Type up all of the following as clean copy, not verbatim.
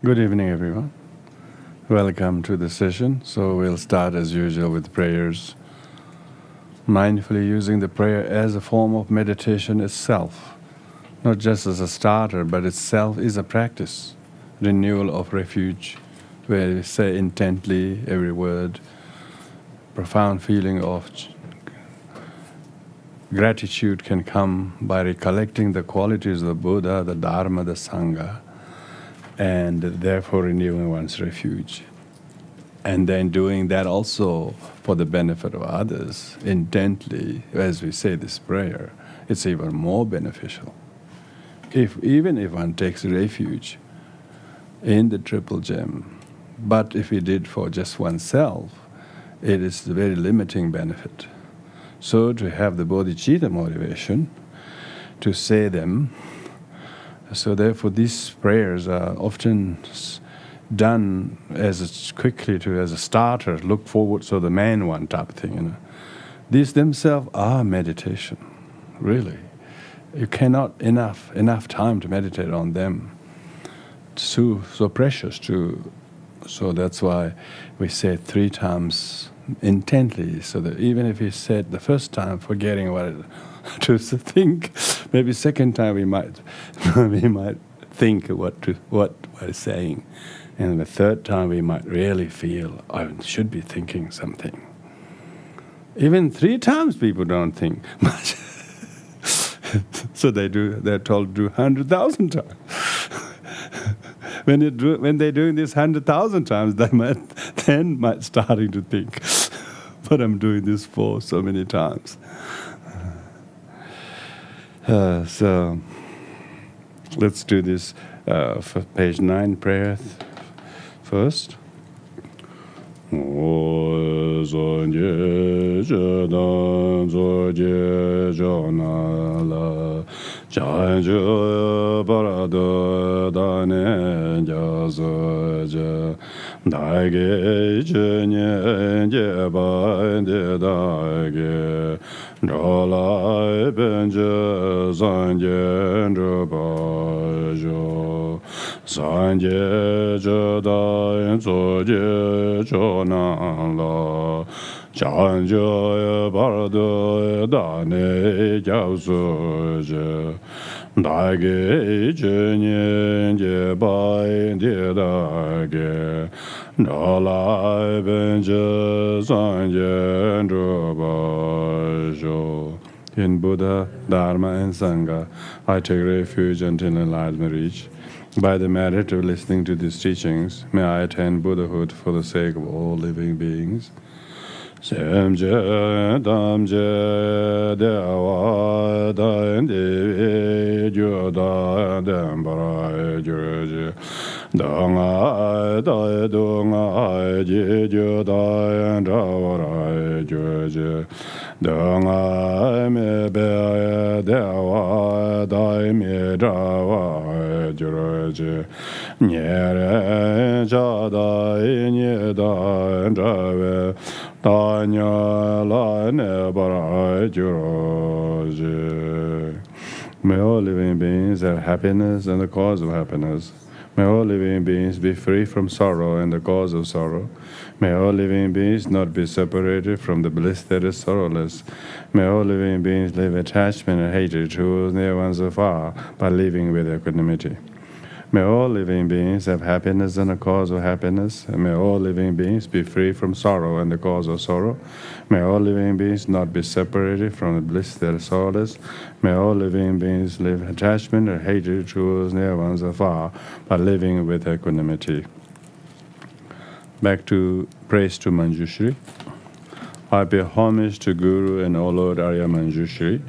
Good evening, everyone. Welcome to the session. So we'll start as usual with prayers, mindfully using the prayer as a form of meditation itself, not just as a starter, but itself is a practice, renewal of refuge, where we say intently every word, profound feeling of gratitude can come by recollecting the qualities of the Buddha, the Dharma, the Sangha, and therefore renewing one's refuge. And then doing that also for the benefit of others, intently, as we say this prayer, it's even more beneficial. Even if one takes refuge in the Triple Gem, but if we did for just oneself, it is a very limiting benefit. So to have the bodhicitta motivation, to say them, so therefore these prayers are often done as a starter, look forward, so the main one type thing. These themselves are meditation, really. You cannot enough time to meditate on them. So precious too. So that's why we say it 3 times intently, so that even if we said the first time forgetting what to think, maybe second time we might think what we're saying, and the third time we might really feel I should be thinking something. Even 3 times people don't think much, so they're told to do 100,000 times. When they're doing this 100,000 times, they might starting to think, but I'm doing this for so many times. So let's do this for page 9 prayer first. Sanje jada zoje jona la chanjo bardo dane Gyaltsab Je dage jenye je bai de dage nala benje sanje drobajo. In Buddha, Dharma and Sangha, I take refuge until enlightenment reach. By the merit of listening to these teachings, may I attain Buddhahood for the sake of all living beings. Semje damje dewa dan devi juda dambara jurje danga da dunga ji juda dawara jurje danga me be dewa da me dawa jurje nyere jada nye da dawe Tanya la ne bara juroje. May all living beings have happiness and the cause of happiness. May all living beings be free from sorrow and the cause of sorrow. May all living beings not be separated from the bliss that is sorrowless. May all living beings leave attachment and hatred towards near ones afar by living with equanimity. May all living beings have happiness and the cause of happiness, and may all living beings be free from sorrow and the cause of sorrow. May all living beings not be separated from the bliss that is sorrowless. May all living beings live attachment or hatred towards near ones afar by living with equanimity. Back to praise to Manjushri. I pay homage to Guru and O Lord Arya Manjushri.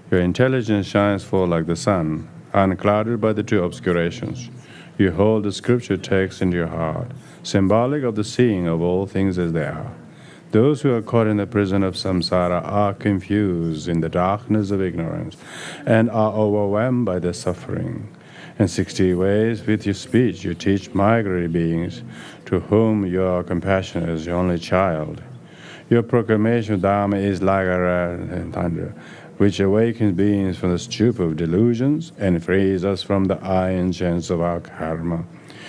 Your intelligence shines forth like the sun, unclouded by the 2 obscurations. You hold the scripture text in your heart, symbolic of the seeing of all things as they are. Those who are caught in the prison of samsara are confused in the darkness of ignorance and are overwhelmed by their suffering. In 60 ways, with your speech, you teach migratory beings to whom you are compassionate as your only child. Your proclamation of Dharma is like a thunder, which awakens beings from the stupor of delusions and frees us from the iron chains of our karma.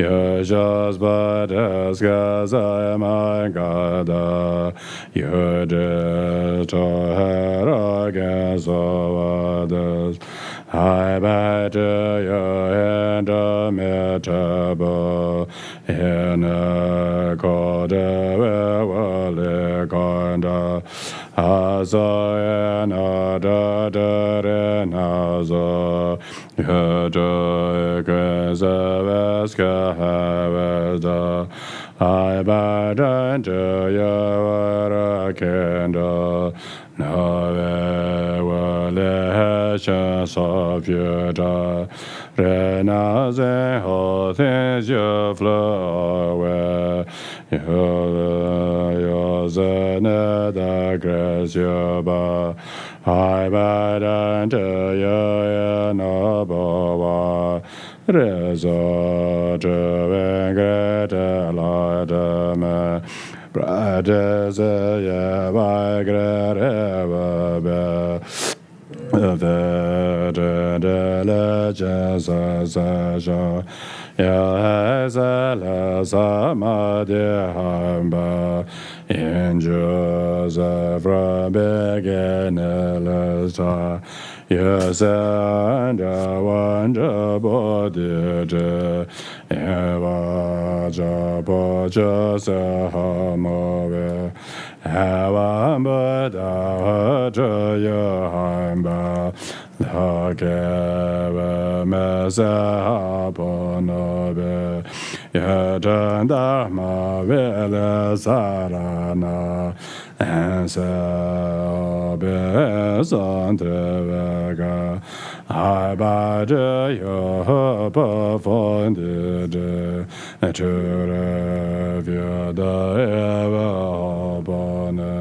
Yashas Bhadas Gazayamai Gada Yudis Tohara Gazovadas Hai Bhaja and Metabo in a Kodava Wali Konda Azayana Dadarenazo Yadu Gazavaska Havada Hai Bhaja Yavara Kenda Nave Walesha Sofyuta Renaze Hothes Yuflowe Yozene da Gresyoba Hai Badante Yanabawa Rezo Vengrete Ladame Pradeze Yavagreve Vedele Jazazaja Yazala Samadhihamba in Joseph Rabeganelasa Yasanda Wanda Bodhide Eva Japa Jasahamove Avamba Dahajayahamba Lakeva Mesahaponobe Yatandama Vela Sarana Ansabezantrevega Abada Yopa Fondide Turevyada Eva Hobone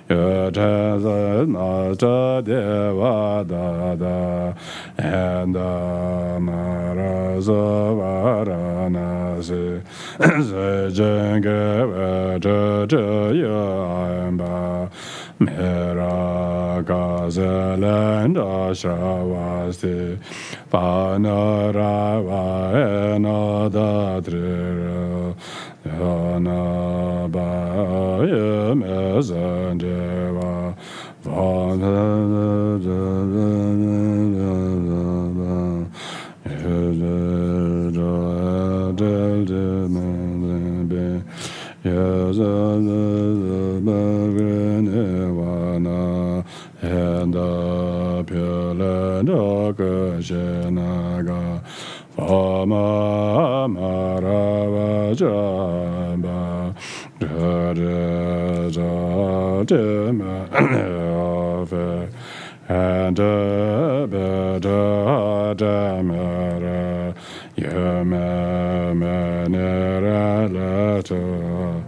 Yatazanata Devadada and Amarazavaranasi Zajangavata Mera Gazelanda Shavasti Panarava Enadatrira Yanabaya Mezandeva and the Pula Kashenaga Fama Maravajamba and Beda Damara Yamenera Letter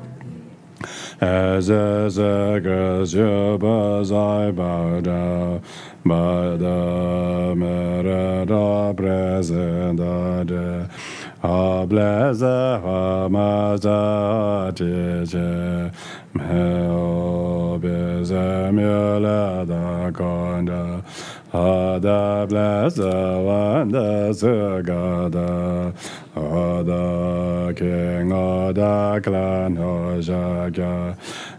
as a Gazubas I bow down by the Merada present day. A blessed Hamaza Tiche Meo Bizamula da Conda Ada blessed Wanda Sugada Ada King Ada Clan Hojaka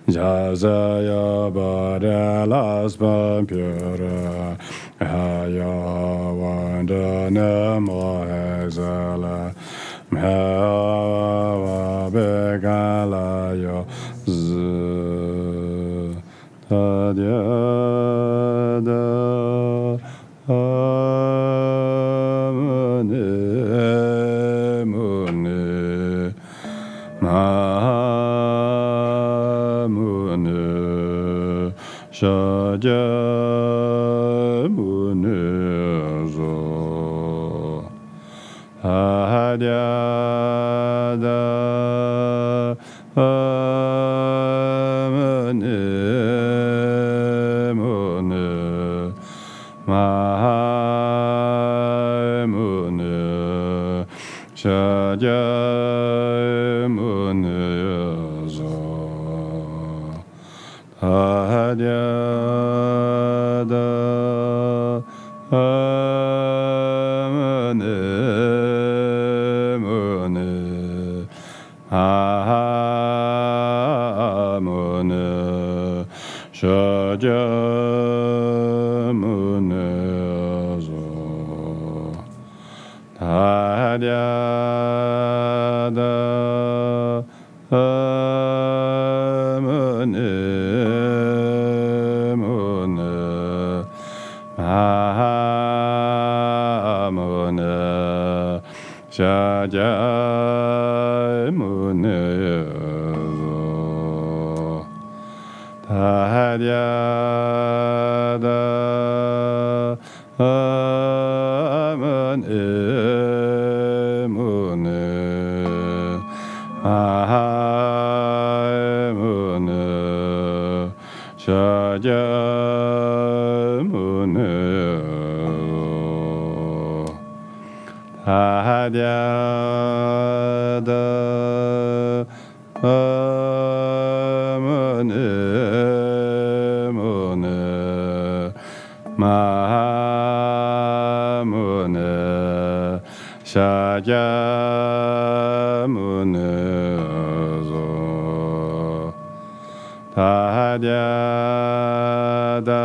Jazaya Badelas Pampura Haya Wanda Nemo Hezala Mewa Begala Yo Z Tadyada Amane Mune Mahamune Shadya Mune Zo Hadyada Amane Mune Mahamune Shadya Mune Zo Hadyada Amane Mune Mahamuna Shajamuna Taharyada Amune Mahamuna Shajamuna Taharyada Mahamuna Shajamuna Taharyada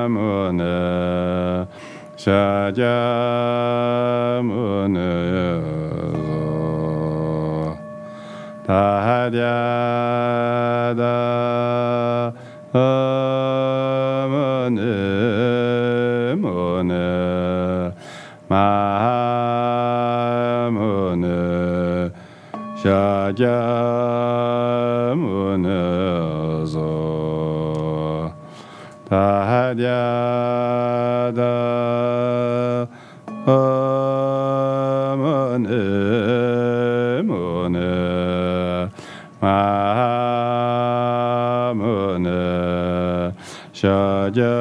Mahamuna Shajamuna Taharyada Mahamuna Shajamuna Taharyada Mahamuna Shajamuna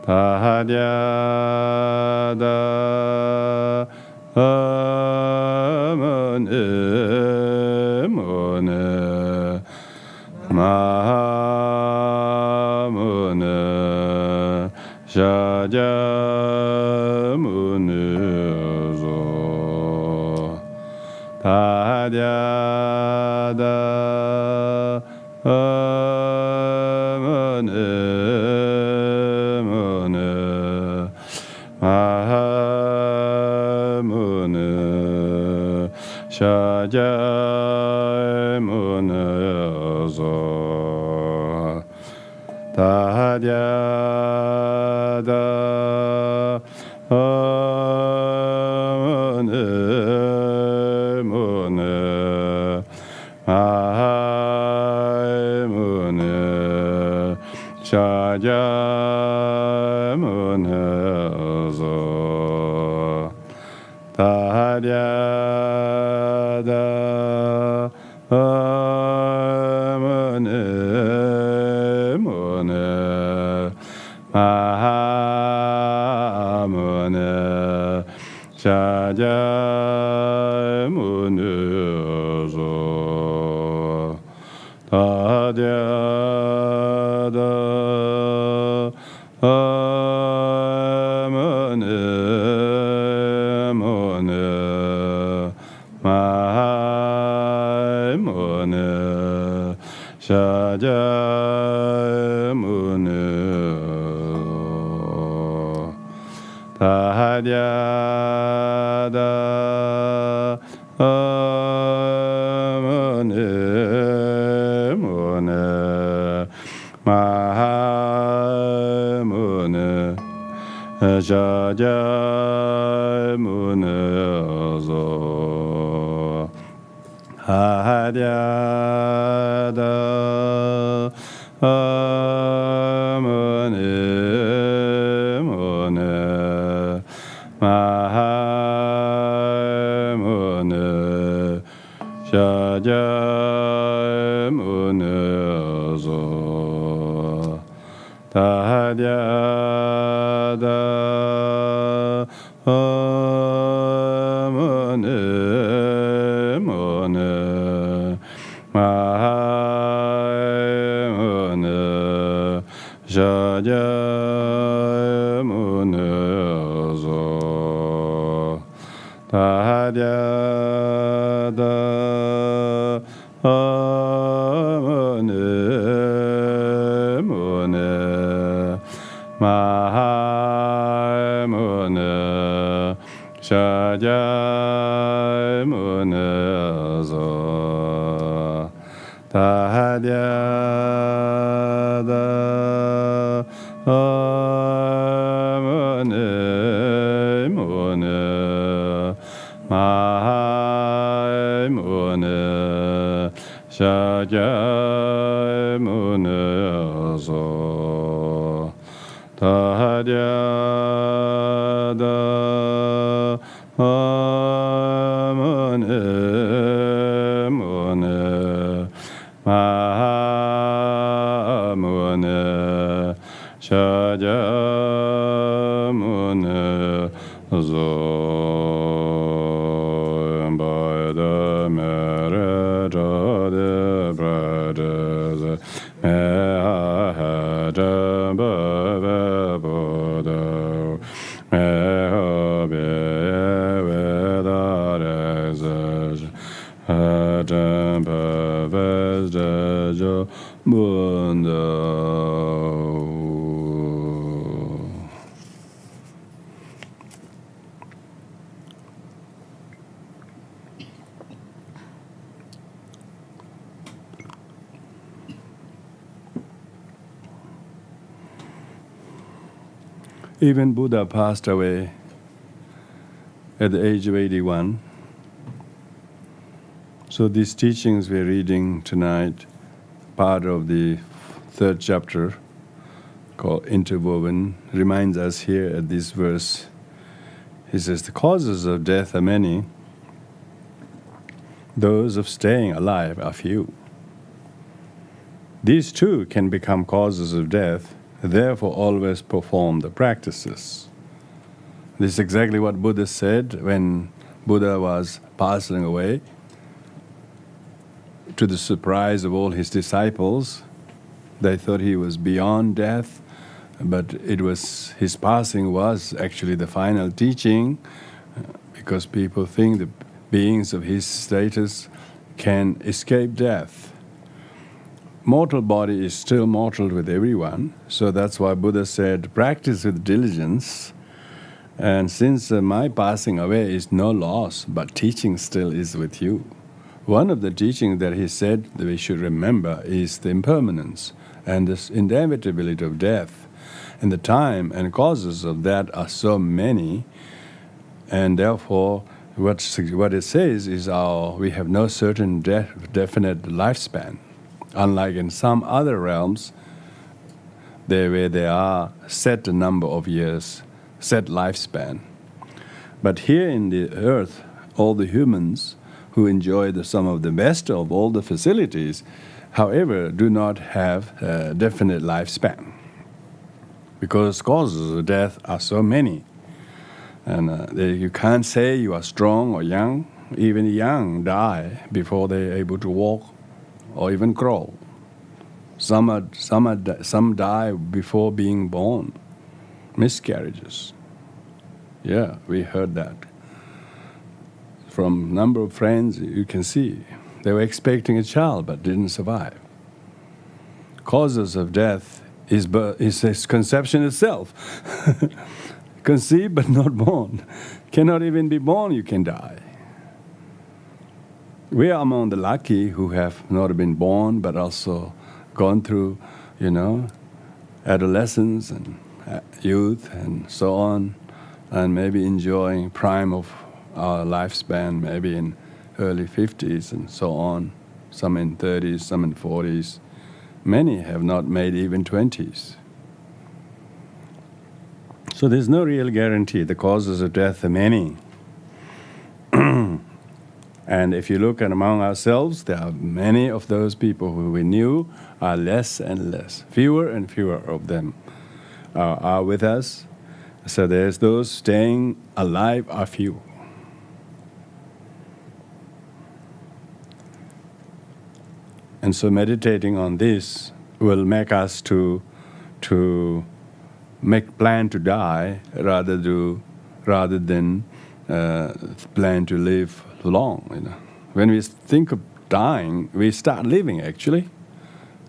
Taharyada Mahamuna Shajamuna Taharyada Mahamuna Shajamuna Taharyada Mahamuna Shajamuna Taharyada Mahamuna Shajamuna Taharyada Mahamuna Shajamuna Taharyada Mahamuna Shajamuna Taharyada Mahamuna Shajamuna Taharyada Mahamuna Shajamuna Taharyada Mahamuna mune shajai mune zo tahadya da mune mune mahai mune shajai mune zo tahadya da mune mune mahamune shajai mune zo by the merit of the brothers Even Buddha passed away at the age of 81. So these teachings we're reading tonight, part of the third chapter called Interwoven, reminds us here at this verse. He says, the causes of death are many. Those of staying alive are few. These too can become causes of death. Therefore, always perform the practices. This is exactly what Buddha said when Buddha was passing away. To the surprise of all his disciples, they thought he was beyond death, but his passing was actually the final teaching, because people think the beings of his status can escape death. Mortal body is still mortal with everyone, so that's why Buddha said, practice with diligence. And since my passing away is no loss, but teaching still is with you. One of the teachings that he said that we should remember is the impermanence and the inevitability of death. And the time and causes of that are so many, and therefore what it says is we have no certain definite lifespan. Unlike in some other realms, where there are set number of years, set lifespan. But here in the earth, all the humans who enjoy some of the best of all the facilities, however, do not have a definite lifespan, because causes of death are so many. And you can't say you are strong or young. Even young die before they're able to walk or even crawl. Some die before being born. Miscarriages. Yeah, we heard that. From number of friends, you can see. They were expecting a child but didn't survive. Causes of death is conception itself. Conceived but not born. Cannot even be born, you can die. We are among the lucky who have not been born but also gone through, adolescence and youth and so on, and maybe enjoying prime of our lifespan, maybe in early 50s and so on, some in 30s, some in 40s. Many have not made even 20s. So there's no real guarantee. The causes of death are many. And if you look at among ourselves, there are many of those people who we knew are less and less. Fewer and fewer of them are with us. So there's those staying alive are few. And so meditating on this will make us to make plan to die rather than plan to live long. When we think of dying, we start living actually.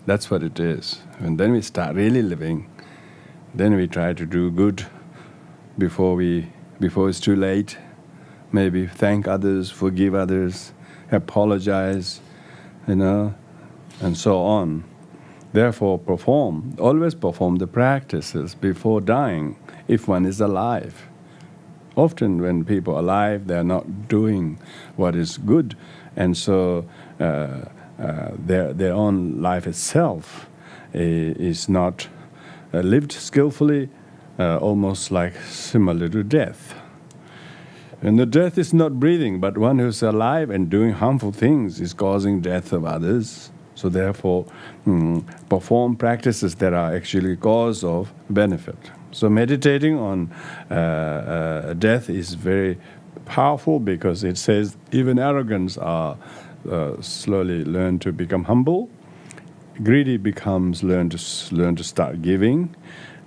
That's what it is. And then we start really living. Then we try to do good before it's too late. Maybe thank others, forgive others, apologize, and so on. Therefore, always perform the practices before dying, if one is alive. Often when people are alive, they are not doing what is good, and so their own life itself is not lived skillfully, almost like similar to death. And the death is not breathing, but one who's alive and doing harmful things is causing death of others. So therefore, perform practices that are actually cause of benefit. So meditating on death is very powerful, because it says even arrogance are slowly learn to become humble. Greedy becomes learn to start giving,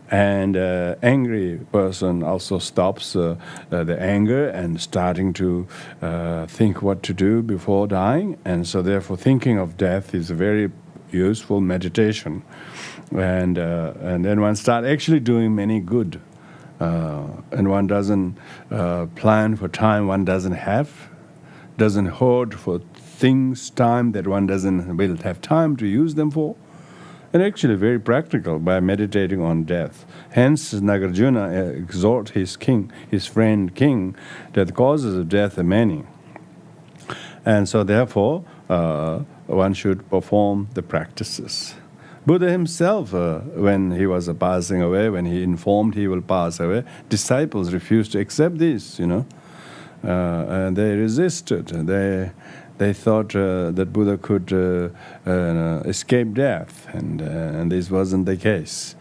and angry person also stops the anger and starting to think what to do before dying. And so therefore thinking of death is a very useful meditation, and then one start actually doing many good, and one doesn't plan for time one doesn't hoard for things, time that one will have time to use them for. And actually very practical by meditating on death. Hence Nagarjuna exhort his friend king, that the causes of death are many. And so therefore one should perform the practices. Buddha himself, when he was passing away, when he informed he will pass away, disciples refused to accept this, and they resisted. They thought that Buddha could escape death, and this wasn't the case.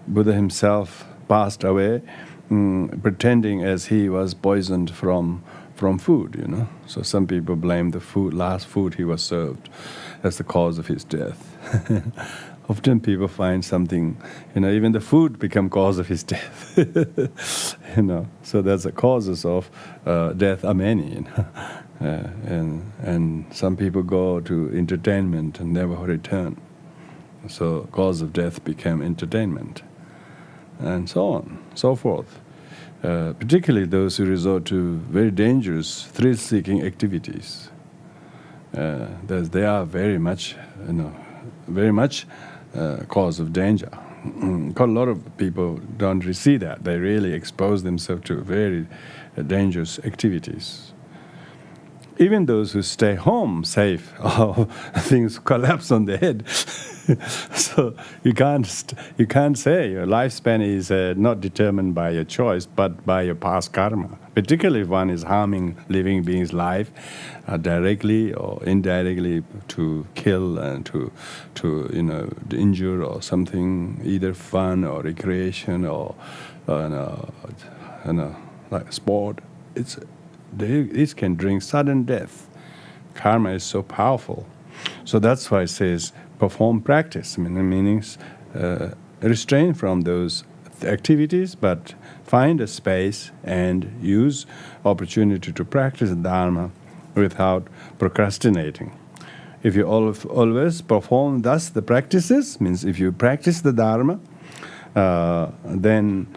Buddha himself passed away, pretending as he was poisoned from food. So some people blame the last food he was served, as the cause of his death. Often people find something, even the food become cause of his death. So that's the causes of death are many. And some people go to entertainment and never return. So cause of death became entertainment, and so on, so forth. Particularly those who resort to very dangerous, thrill-seeking activities. They are very much cause of danger. Quite a lot of people don't see that. They really expose themselves to very dangerous activities. Even those who stay home safe, things collapse on their head. So you can't say your lifespan is not determined by your choice, but by your past karma. Particularly if one is harming living beings' life directly or indirectly, to kill and to injure or something, either fun or recreation or like sport. It can bring sudden death. Karma is so powerful. So that's why it says perform practice, meaning restrain from those activities, but find a space and use opportunity to practice Dharma without procrastinating. If you always perform thus the practices, means if you practice the Dharma, then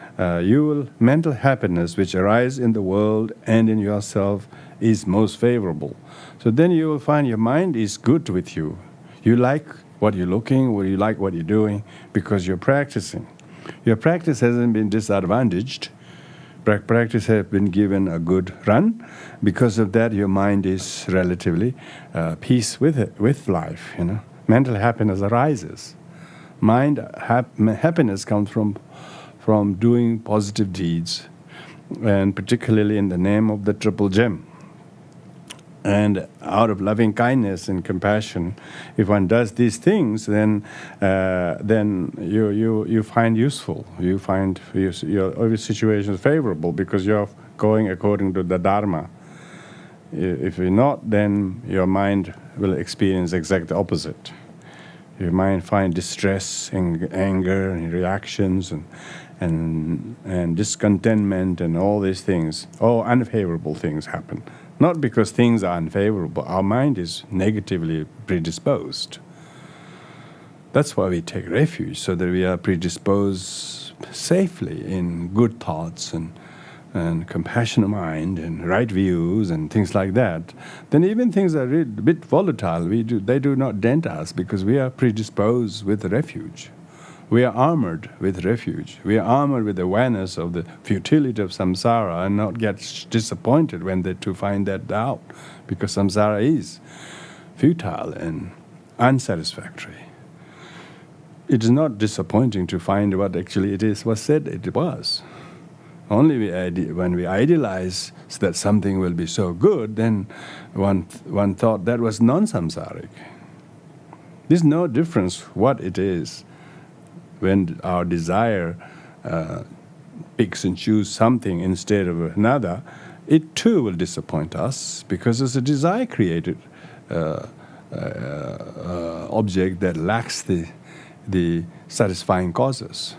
mental happiness which arises in the world and in yourself is most favorable. So then you will find your mind is good with you. You like what you're looking, or you like what you're doing, because you're practicing. Your practice hasn't been disadvantaged. Practice has been given a good run. Because of that, your mind is relatively peace with life. Mental happiness arises. Happiness comes from doing positive deeds, and particularly in the name of the Triple Gem. And out of loving kindness and compassion, if one does these things, then you find useful. You find your every situation is favorable because you're going according to the Dharma. If you're not, then your mind will experience exact opposite. Your mind find distress and anger and reactions and discontentment and all these things. All unfavorable things happen. Not because things are unfavorable. Our mind is negatively predisposed. That's why we take refuge, so that we are predisposed safely in good thoughts and and compassionate mind and right views and things like that, then even things are a bit volatile. They do not dent us because we are predisposed with refuge. We are armored with refuge. We are armored with awareness of the futility of samsara and not get disappointed when they to find that out, because samsara is futile and unsatisfactory. It is not disappointing to find what actually it is was said it was. Only when we idealize that something will be so good, then one thought that was non-samsaric. There's no difference what it is. When our desire picks and chooses something instead of another, it too will disappoint us, because it's a desire-created object that lacks the satisfying causes.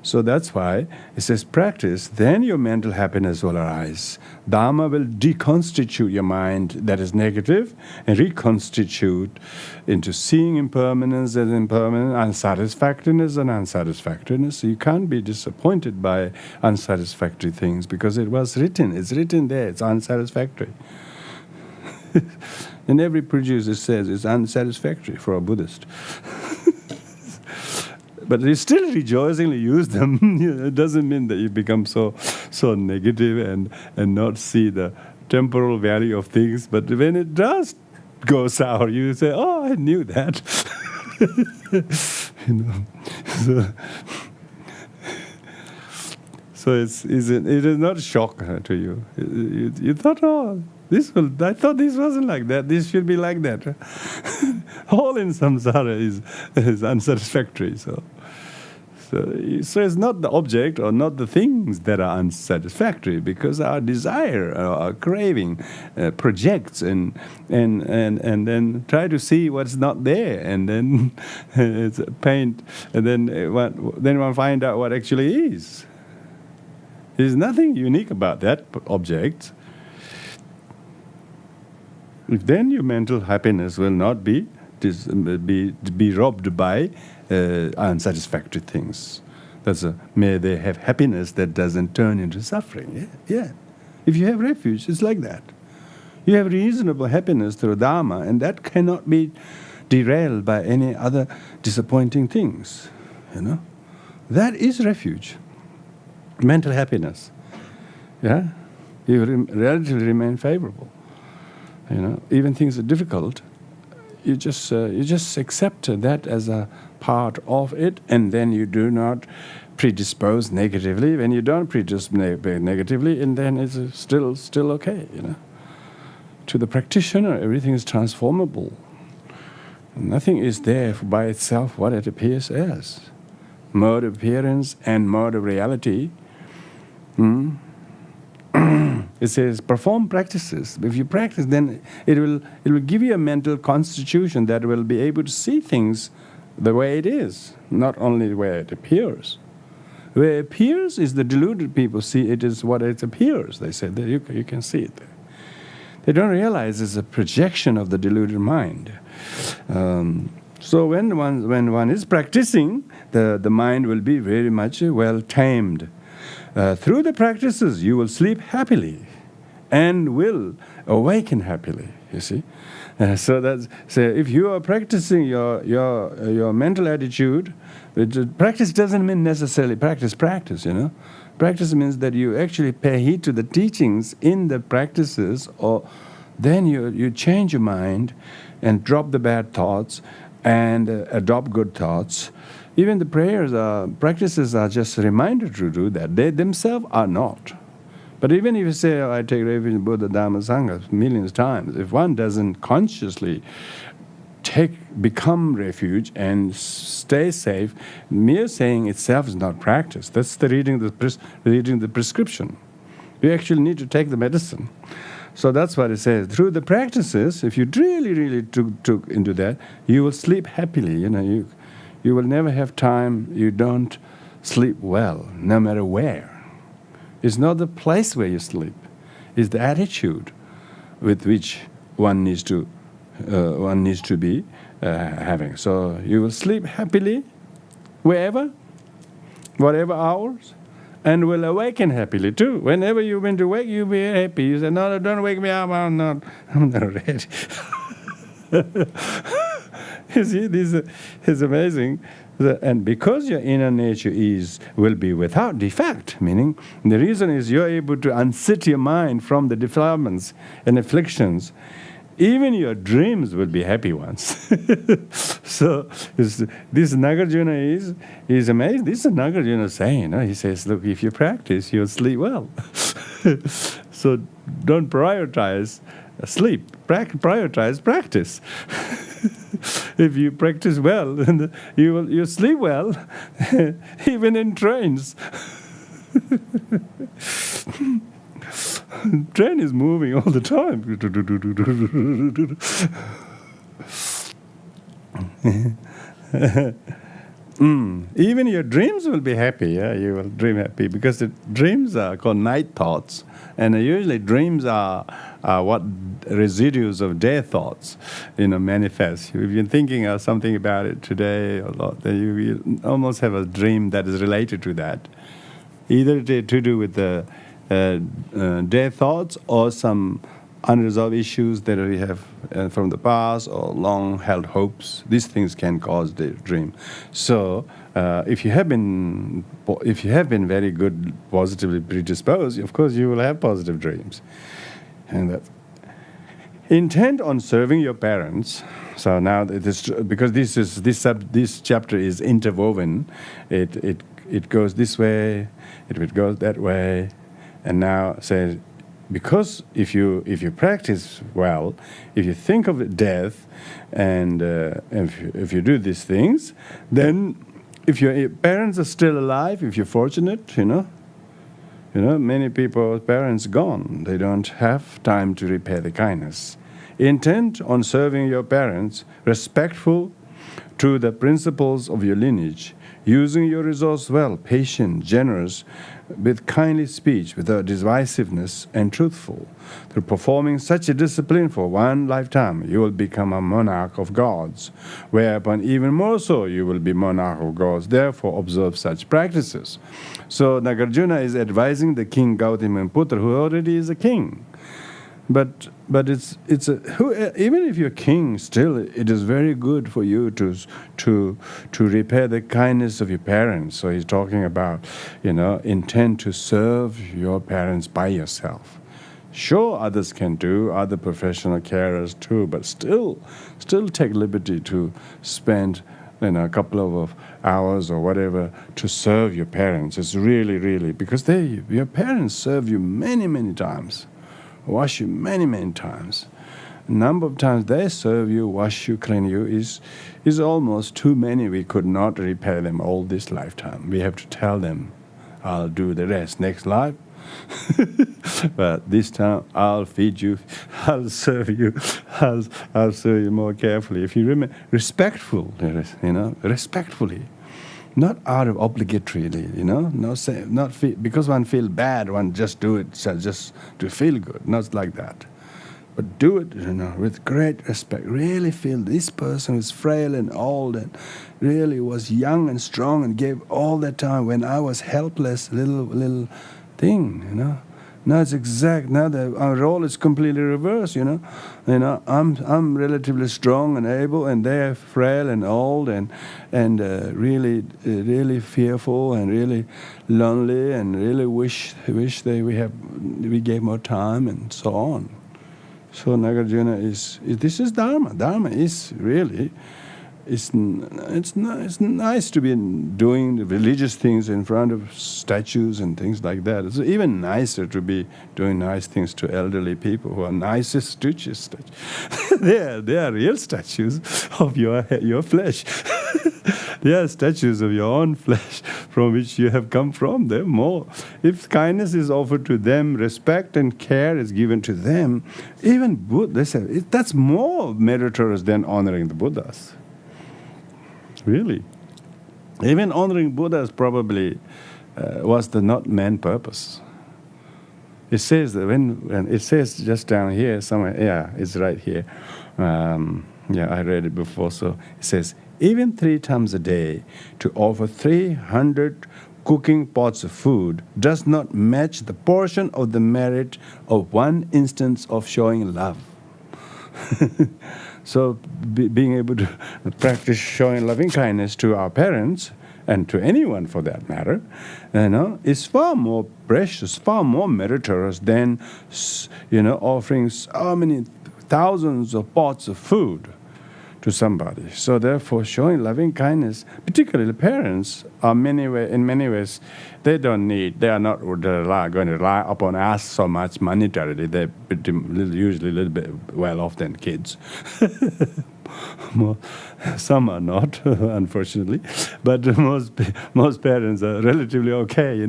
So that's why it says practice, then your mental happiness will arise. Dharma will deconstitute your mind that is negative and reconstitute into seeing impermanence as impermanent, unsatisfactoriness and unsatisfactoriness. So you can't be disappointed by unsatisfactory things because it was written. It's written there. It's unsatisfactory. In every produce it says it's unsatisfactory for a Buddhist. But you still rejoicingly use them. It doesn't mean that you become so negative and not see the temporal value of things. But when it does go sour, you say, "Oh, I knew that." So it is not a shock to you. You thought, "Oh, I thought this wasn't like that. This should be like that." All in samsara is unsatisfactory. So it's not the object or not the things that are unsatisfactory, because our desire, our craving projects and then try to see what's not there, and then it's paint, and then one find out what actually is. There's nothing unique about that object. If then your mental happiness will not be robbed by unsatisfactory things. May they have happiness that doesn't turn into suffering. Yeah. If you have refuge, it's like that. You have reasonable happiness through Dharma, and that cannot be derailed by any other disappointing things. That is refuge. Mental happiness. Yeah. You relatively remain favorable. Even things are difficult, you just accept that as a part of it, and then you do not predispose negatively. When you don't predispose negatively, and then it's still okay. To the practitioner, everything is transformable. Nothing is there by itself what it appears as. Mode of appearance and mode of reality. It says perform practices. If you practice, then it will give you a mental constitution that will be able to see things the way it is, not only the way it appears. The way it appears is the deluded people see it as what it appears. They say that you can see it there. They don't realize it's a projection of the deluded mind. So when one is practicing, the mind will be very much well tamed. Through the practices, you will sleep happily and will awaken happily. You see, so if you are practicing your mental attitude, practice doesn't mean necessarily practice. Practice means that you actually pay heed to the teachings in the practices, or then you change your mind and drop the bad thoughts and adopt good thoughts. Even the practices are just a reminder to do that. They themselves are not. But even if you say, I take refuge in Buddha, Dhamma, Sangha millions of times, if one doesn't consciously become refuge and stay safe, mere saying itself is not practice. That's the reading the prescription. You actually need to take the medicine. So that's what it says. Through the practices, if you really took into that, you will sleep happily. You will never have time. You don't sleep well, no matter where. It's not the place where you sleep. It's the attitude with which one needs to be having. So you will sleep happily wherever, whatever hours, and will awaken happily too. Whenever you want to wake, you'll be happy. You say, no, don't wake me up, I'm not ready. You see, this is amazing. And because your inner nature will be without defect, meaning the reason is you're able to unsit your mind from the defilements and afflictions, even your dreams will be happy ones. So this Nagarjuna is amazing. This is Nagarjuna saying, he says, look, if you practice, you'll sleep well. So don't prioritize sleep, prioritize practice. If you practice well, you sleep well, even in trains. Train is moving all the time. Even your dreams will be happy. Yeah, you will dream happy because the dreams are called night thoughts, and usually dreams are what residues of day thoughts, manifest. If you're thinking of something about it today a lot, then you almost have a dream that is related to that, either to do with the day thoughts or some unresolved issues that we have from the past or long-held hopes. These things can cause the dream. So, if you have been very good, positively predisposed, of course you will have positive dreams. And that intent on serving your parents. So now because this chapter is interwoven. It goes this way, it goes that way, and now says, because if you practice well, if you think of death, and if you do these things, then if your parents are still alive, if you're fortunate, many people's parents gone. They don't have time to repay the kindness. Intent on serving your parents, respectful to the principles of your lineage, using your resource well, patient, generous, with kindly speech, without divisiveness, and truthful. Through performing such a discipline for one lifetime, you will become a monarch of gods, whereupon even more so you will be monarch of gods. Therefore, observe such practices. So Nagarjuna is advising the king Gautama Putra, who already is a king. But even if you're king, still it is very good for you to repay the kindness of your parents. So he's talking about, intend to serve your parents by yourself. Sure, others can do, other professional carers too, but still take liberty to spend a couple of hours or whatever to serve your parents. It's really, really, because your parents serve you many, many times. Wash you many, many times. The number of times they serve you, wash you, clean you is almost too many. We could not repay them all this lifetime. We have to tell them, I'll do the rest next life. But this time I'll feed you, I'll serve you, I'll serve you more carefully. If you remember, respectfully. Not out of obligatorily, because one feel bad, one just do it just to feel good. Not like that. But do it, with great respect. Really feel this person is frail and old and really was young and strong and gave all that time when I was helpless, little thing, Now it's exact. Now our role is completely reversed. I'm relatively strong and able, and they are frail and old and really fearful and really lonely and really wish we gave more time and so on. So Nagarjuna this is Dharma. Dharma is really. It's nice to be doing the religious things in front of statues and things like that. It's even nicer to be doing nice things to elderly people who are nicest statues. They are real statues of your flesh. They are statues of your own flesh from which you have come from. They're more. If kindness is offered to them, respect and care is given to them, even Buddha, they say, that's more meritorious than honoring the Buddhas. Really. Even honoring Buddhas probably was the not main purpose. It says that when it says just down here somewhere, it's right here. I read it before. So it says, even 3 times a day to offer 300 cooking pots of food does not match the portion of the merit of one instance of showing love. So being able to practice showing loving kindness to our parents, and to anyone for that matter, is far more precious, far more meritorious than, offering so many thousands of pots of food to somebody. So therefore, showing loving kindness, particularly parents, are in many ways, they are not going to rely upon us so much monetarily. They're usually a little bit well off than kids. Some are not, unfortunately, but most parents are relatively okay.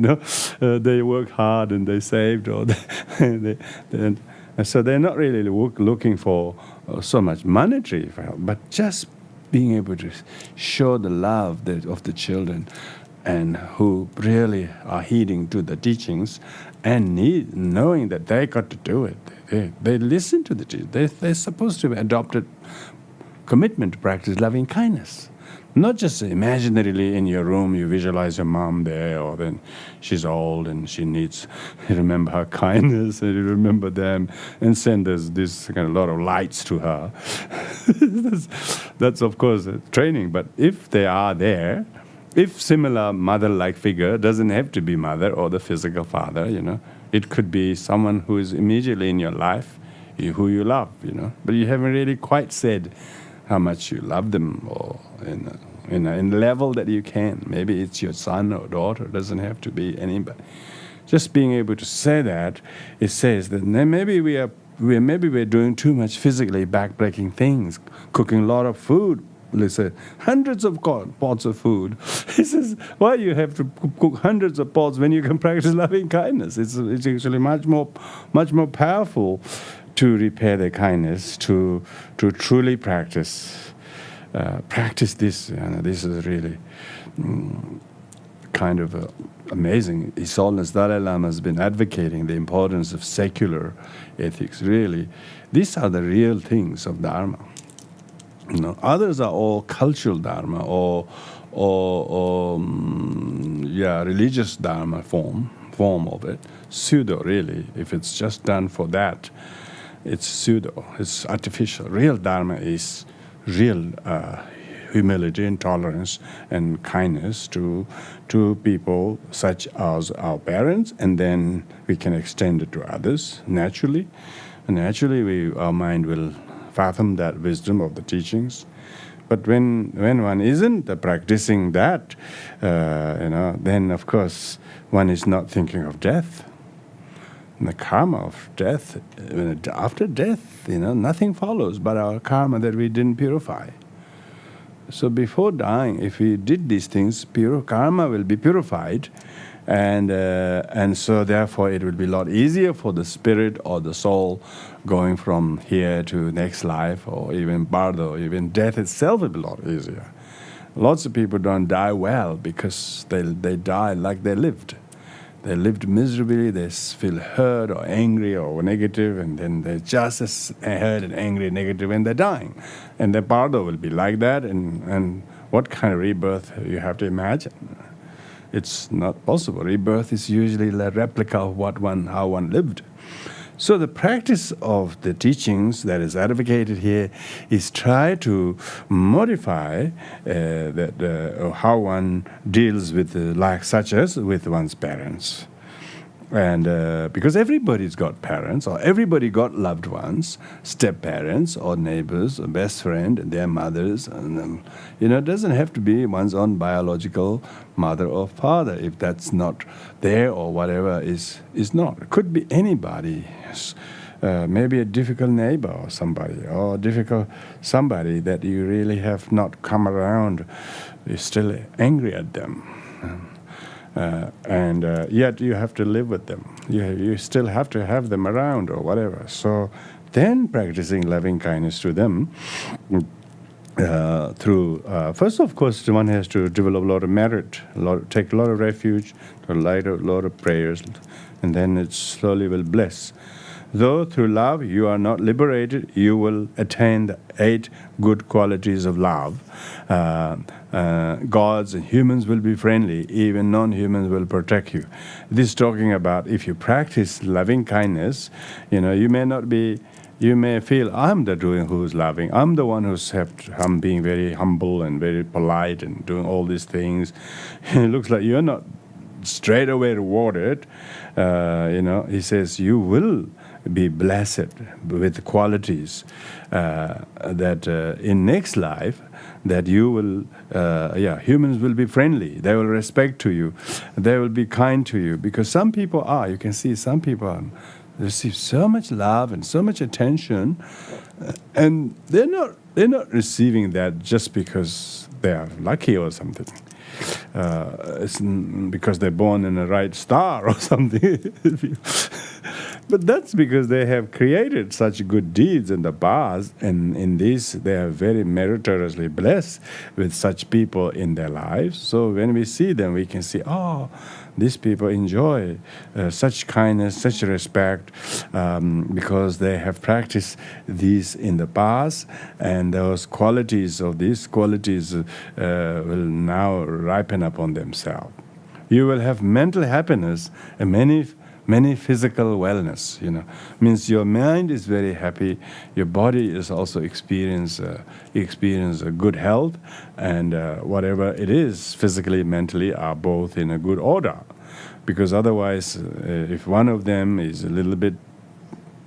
They work hard and they saved, or so they're not really looking for so much monetary help, but just being able to show the love of the children, and who really are heeding to the teachings, and knowing that they got to do it. They listen to the teachings. They're supposed to be adopted commitment to practice loving kindness. Not just imaginarily in your room, you visualize your mom there, or then she's old and she needs, you remember her kindness, and you remember them, and send this kind of lot of lights to her. that's of course training, but if they are there, if similar mother-like figure, doesn't have to be mother or the physical father, it could be someone who is immediately in your life, who you love, but you haven't really quite said how much you love them, or in a level that you can. Maybe it's your son or daughter. It doesn't have to be anybody. Just being able to say that, it says that maybe we're doing too much physically backbreaking things, cooking a lot of food. Let's say hundreds of pots of food. He says, why you have to cook hundreds of pots when you can practice loving kindness? It's actually much more powerful to repair their kindness, to truly practice this. This is really kind of amazing. His Holiness Dalai Lama has been advocating the importance of secular ethics. Really, these are the real things of Dharma. Others are all cultural Dharma or religious Dharma form of it. Pseudo, really. If it's just done for that, it's pseudo, it's artificial. Real Dharma is real humility and tolerance and kindness to people such as our parents, and then we can extend it to others naturally. And naturally, our mind will fathom that wisdom of the teachings. But when one isn't practicing that, then of course one is not thinking of death. And the karma of death, after death, nothing follows but our karma that we didn't purify. So before dying, if we did these things, karma will be purified, and so therefore it will be a lot easier for the spirit or the soul going from here to next life, or even bardo, even death itself will be a lot easier. Lots of people don't die well because they die like they lived. They lived miserably, they feel hurt or angry or negative, and then they're just as hurt and angry and negative when they're dying. And the bardo will be like that, and what kind of rebirth you have to imagine? It's not possible. Rebirth is usually a replica of how one lived. So the practice of the teachings that is advocated here is try to modify how one deals with such as with one's parents. And because everybody's got parents, or everybody got loved ones, step-parents or neighbors or best friend and their mothers. And it doesn't have to be one's own biological mother or father if that's not there, or whatever is not. It could be anybody. Maybe a difficult neighbor or somebody, or somebody that you really have not come around. You're still angry at them. And yet you have to live with them. You still have to have them around or whatever. So then practicing loving kindness to them through, first of course, one has to develop a lot of merit, take a lot of refuge, a lot of prayers, and then it slowly will bless. Though through love you are not liberated, you will attain the 8 good qualities of love. Gods and humans will be friendly, even non-humans will protect you. This is talking about if you practice loving kindness, you may feel, I'm the doing who's loving. I'm the one I'm being very humble and very polite and doing all these things. It looks like you're not straight away rewarded. He says you will be blessed with qualities that in next life that you will, humans will be friendly. They will respect to you. They will be kind to you. Because some people are, you can see some people receive so much love and so much attention, and they're not receiving that just because they are lucky or something. It's because they're born in the right star or something. But that's because they have created such good deeds in the past, and in this they are very meritoriously blessed with such people in their lives. So when we see them, we can see, these people enjoy such kindness, such respect, because they have practiced these in the past, and those qualities will now ripen upon themselves. You will have mental happiness and many physical wellness. Means your mind is very happy, your body is also experience a good health, and whatever it is, physically, mentally, are both in a good order. Because otherwise, if one of them is a little bit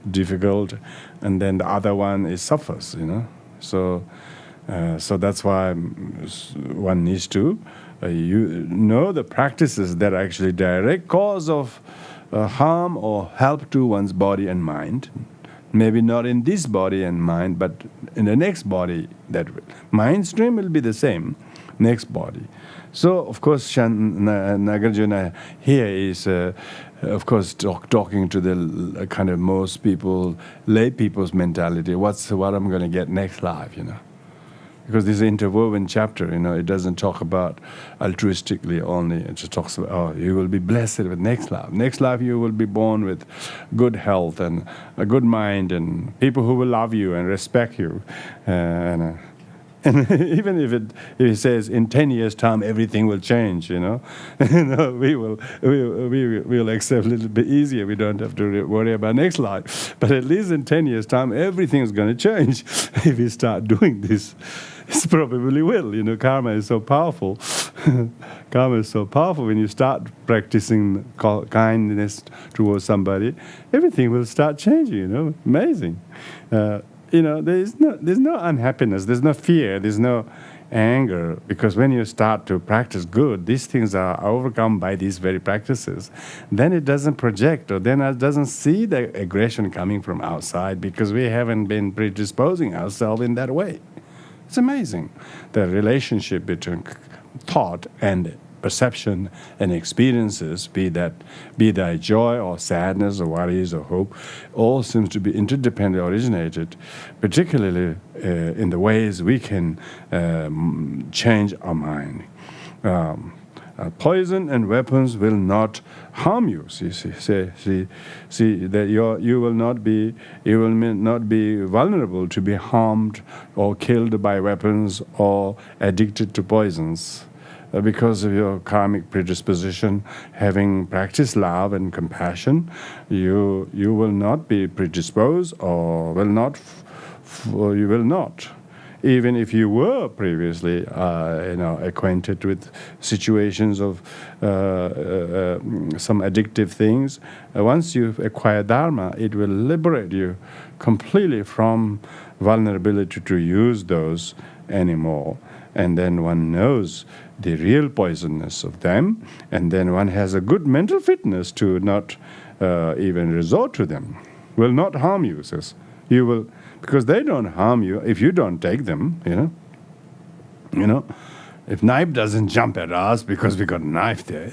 difficult, and then the other one suffers. So that's why one needs to the practices that are actually direct cause of harm or help to one's body and mind. Maybe not in this body and mind, but in the next body. That mind stream will be the same, next body. So, of course, Nagarjuna here is, of course, talking to the kind of most people, lay people's mentality. What I'm going to get next life, Because this is an interwoven chapter, it doesn't talk about altruistically only. It just talks about, you will be blessed with next life. Next life you will be born with good health and a good mind and people who will love you and respect you. And even if it says in 10 years' time everything will change, we will accept a little bit easier. We don't have to worry about next life. But at least in 10 years' time everything is going to change if we start doing this. It probably will. Karma is so powerful. Karma is so powerful. When you start practicing kindness towards somebody, everything will start changing. Amazing. There's no unhappiness, there's no fear, there's no anger, because when you start to practice good, these things are overcome by these very practices. Then it doesn't project, or then it doesn't see the aggression coming from outside, because we haven't been predisposing ourselves in that way. It's amazing, the relationship between thought and perception and experiences, be that joy or sadness or worries or hope, all seems to be interdependently originated, particularly in the ways we can change our mind. Poison and weapons will not harm you. See that you will not be vulnerable to be harmed or killed by weapons or addicted to poisons. Because of your karmic predisposition, having practiced love and compassion, you will not be predisposed or you will not. Even if you were previously, acquainted with situations of some addictive things, once you acquire Dharma, it will liberate you completely from vulnerability to use those anymore. And then one knows the real poisonous of them, and then one has a good mental fitness to not even resort to them. Will not harm you, says. You will, because they don't harm you if you don't take them, If knife doesn't jump at us because we got a knife there,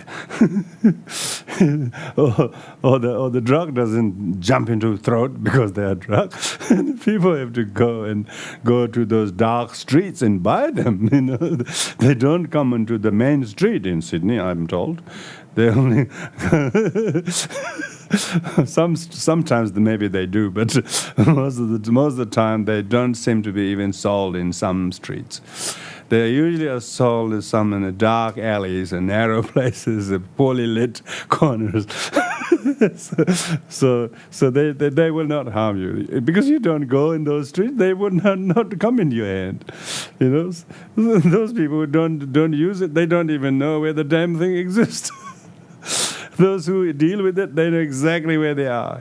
or the drug doesn't jump into throat because they are drug, people have to go to those dark streets and buy them. They don't come into the main street in Sydney, I'm told. They only sometimes maybe they do, but most of the time they don't seem to be even sold in some streets. They usually are sold in some in the dark alleys and narrow places, poorly lit corners. so they will not harm you because you don't go in those streets. They would not come in your hand. Those people who don't use it, they don't even know where the damn thing exists. Those who deal with it, they know exactly where they are,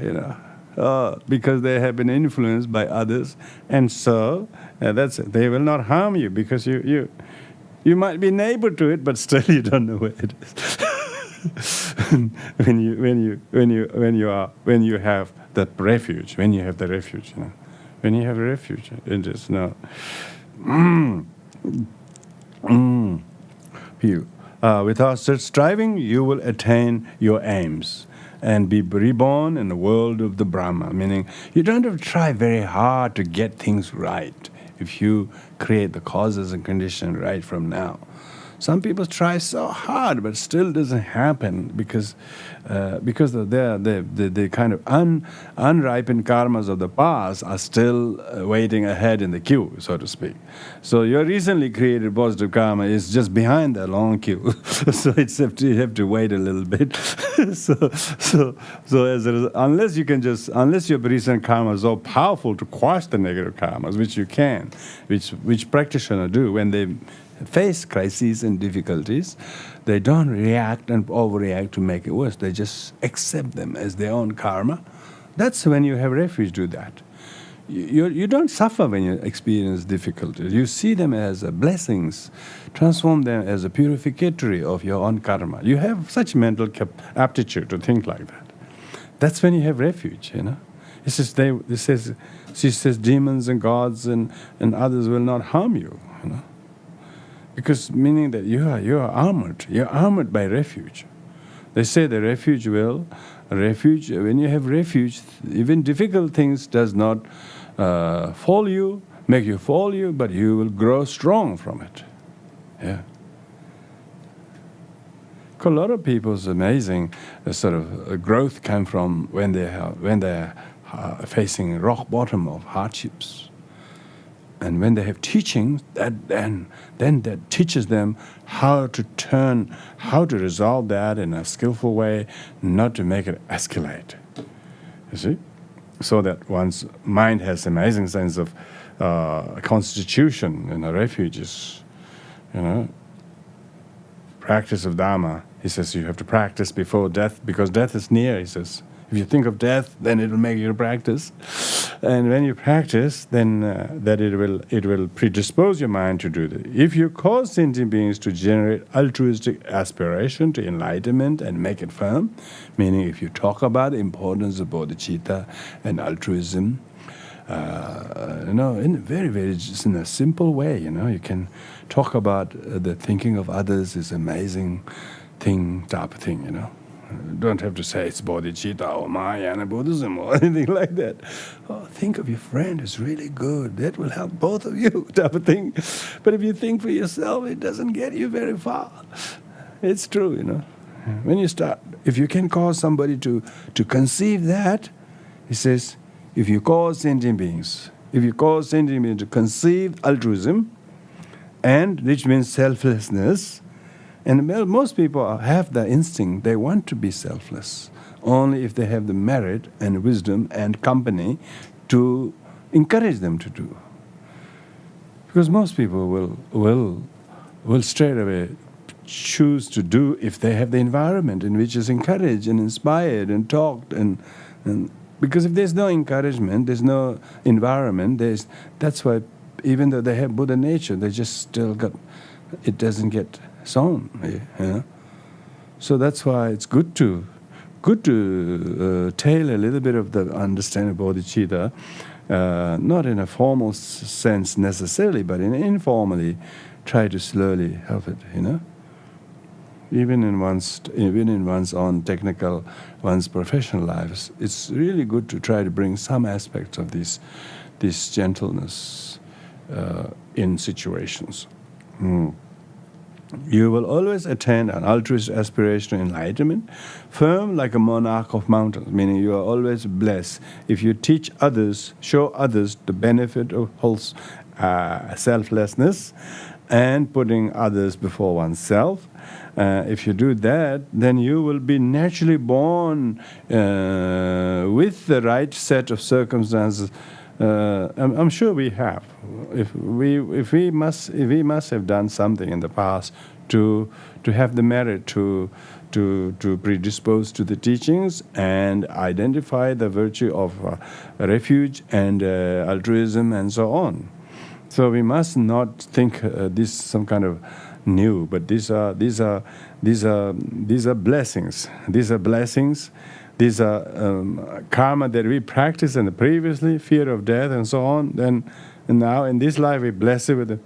because they have been influenced by others, and so that's it. They will not harm you because you might be neighbor to it, but still you don't know where it is. when you have that refuge, when you have the refuge, when you have a refuge, it is no. Without such striving, you will attain your aims and be reborn in the world of the Brahma, meaning you don't have to try very hard to get things right if you create the causes and conditions right from now. Some people try so hard, but still doesn't happen because the kind of unripened karmas of the past are still waiting ahead in the queue, so to speak. So your recently created positive karma is just behind that long queue, so you have to wait a little bit. so unless your recent karma is so powerful to quash the negative karmas, which you can, which practitioners do when they face crises and difficulties, they don't react and overreact to make it worse. They just accept them as their own karma. That's when you have refuge. Do that. You don't suffer when you experience difficulties. You see them as blessings, transform them as a purificatory of your own karma. You have such mental aptitude to think like that. That's when you have refuge. She says demons and gods and others will not harm you. Because meaning that you are armored. You're armored by refuge. They say the refuge when you have refuge, even difficult things does not make you fall you, but you will grow strong from it. Yeah. A lot of people's amazing sort of growth come from when they are facing rock bottom of hardships. And when they have teachings, then that teaches them how to resolve that in a skillful way, not to make it escalate. You see? So that one's mind has amazing sense of constitution and refuges. Practice of Dharma. He says you have to practice before death because death is near, he says. If you think of death, then it will make you practice. And when you practice, then that it will predispose your mind to do that. If you cause sentient beings to generate altruistic aspiration to enlightenment and make it firm, meaning if you talk about the importance of bodhicitta and altruism, in a very, very just in a simple way, you can talk about the thinking of others is amazing thing, type of thing, Don't have to say it's bodhicitta or Mahayana Buddhism or anything like that. Think of your friend is really good. That will help both of you, type of thing. But if you think for yourself, it doesn't get you very far. It's true, When you start, if you can cause somebody to conceive that, he says, if you cause sentient beings to conceive altruism, and which means selflessness. And most people have the instinct, they want to be selfless, only if they have the merit and wisdom and company to encourage them to do. Because most people will straight away choose to do if they have the environment in which is encouraged and inspired and talked and because if there's no encouragement, there's no environment, that's why even though they have Buddha nature, they just still it doesn't get sown. So that's why it's good to good to tailor a little bit of the understanding of bodhicitta, not in a formal sense necessarily, but informally, try to slowly help it, Even in one's own technical, one's professional lives, it's really good to try to bring some aspects of this gentleness in situations. You will always attain an altruist aspiration to enlightenment, firm like a monarch of mountains, meaning you are always blessed if you teach others, show others the benefit of selflessness and putting others before oneself. If you do that, then you will be naturally born with the right set of circumstances. I'm sure we have. If we must have done something in the past to have the merit to predispose to the teachings and identify the virtue of refuge and altruism and so on. So we must not think this some kind of new, but these are blessings. These are blessings. These are karma that we practiced in the previously, fear of death and so on. And now in this life we bless it with the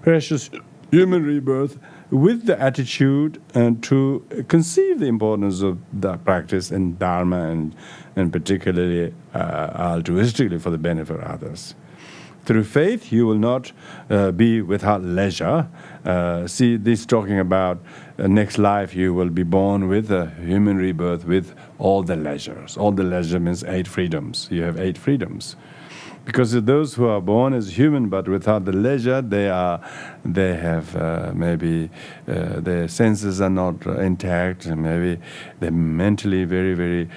precious human rebirth, with the attitude to conceive the importance of the practice and dharma and particularly altruistically for the benefit of others. Through faith, you will not be without leisure. See, this talking about next life, you will be born with a human rebirth with all the leisures. All the leisure means 8 freedoms. You have 8 freedoms. Because those who are born as human but without the leisure, they have maybe their senses are not intact, and maybe they're mentally very, very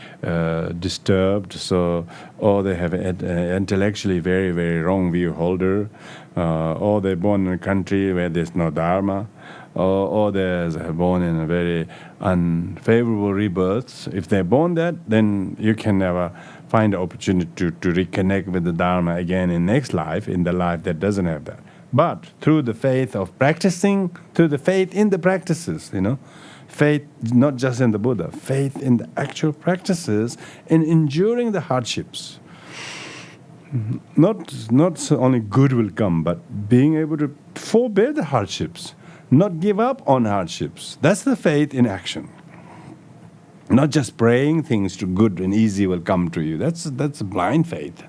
disturbed. So, or they have intellectually very, very wrong view holder, or they're born in a country where there's no dharma, or they're born in a very unfavorable rebirth. If they're born that, then you can never find the opportunity to reconnect with the Dharma again in next life, in the life that doesn't have that. But through the faith of practicing, through the faith in the practices, faith not just in the Buddha, faith in the actual practices, in enduring the hardships. Not only good will come, but being able to forbear the hardships, not give up on hardships. That's the faith in action. Not just praying things to good and easy will come to you. That's blind faith.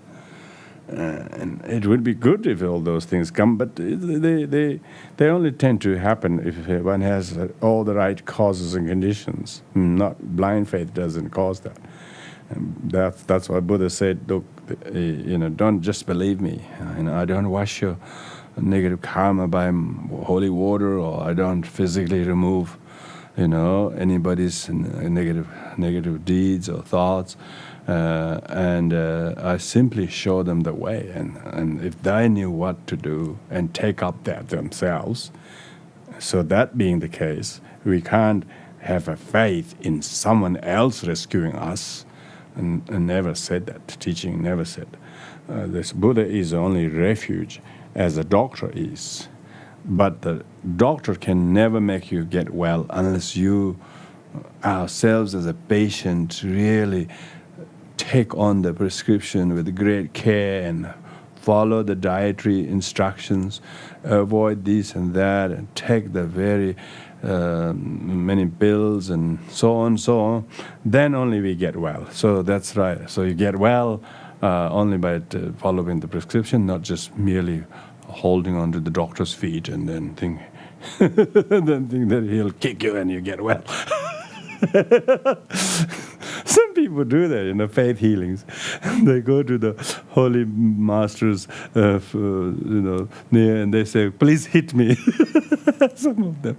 And it would be good if all those things come, but they only tend to happen if one has all the right causes and conditions. Not blind faith doesn't cause that. And that's why Buddha said, look, don't just believe me. I don't wash your negative karma by holy water, or I don't physically remove anybody's negative deeds or thoughts, and I simply show them the way, and if they knew what to do and take up that themselves. So that being the case, we can't have a faith in someone else rescuing us, and never said that. Teaching never said. This Buddha is the only refuge, as a doctor is. But the doctor can never make you get well unless you, ourselves as a patient, really take on the prescription with great care and follow the dietary instructions, avoid this and that, and take the very many pills and so on, then only we get well. So that's right. So you get well only by following the prescription, not just merely holding on to the doctor's feet and then think that he'll kick you and you get well. Some people do that, faith healings. They go to the holy masters, near, and they say, "Please hit me." Some of them,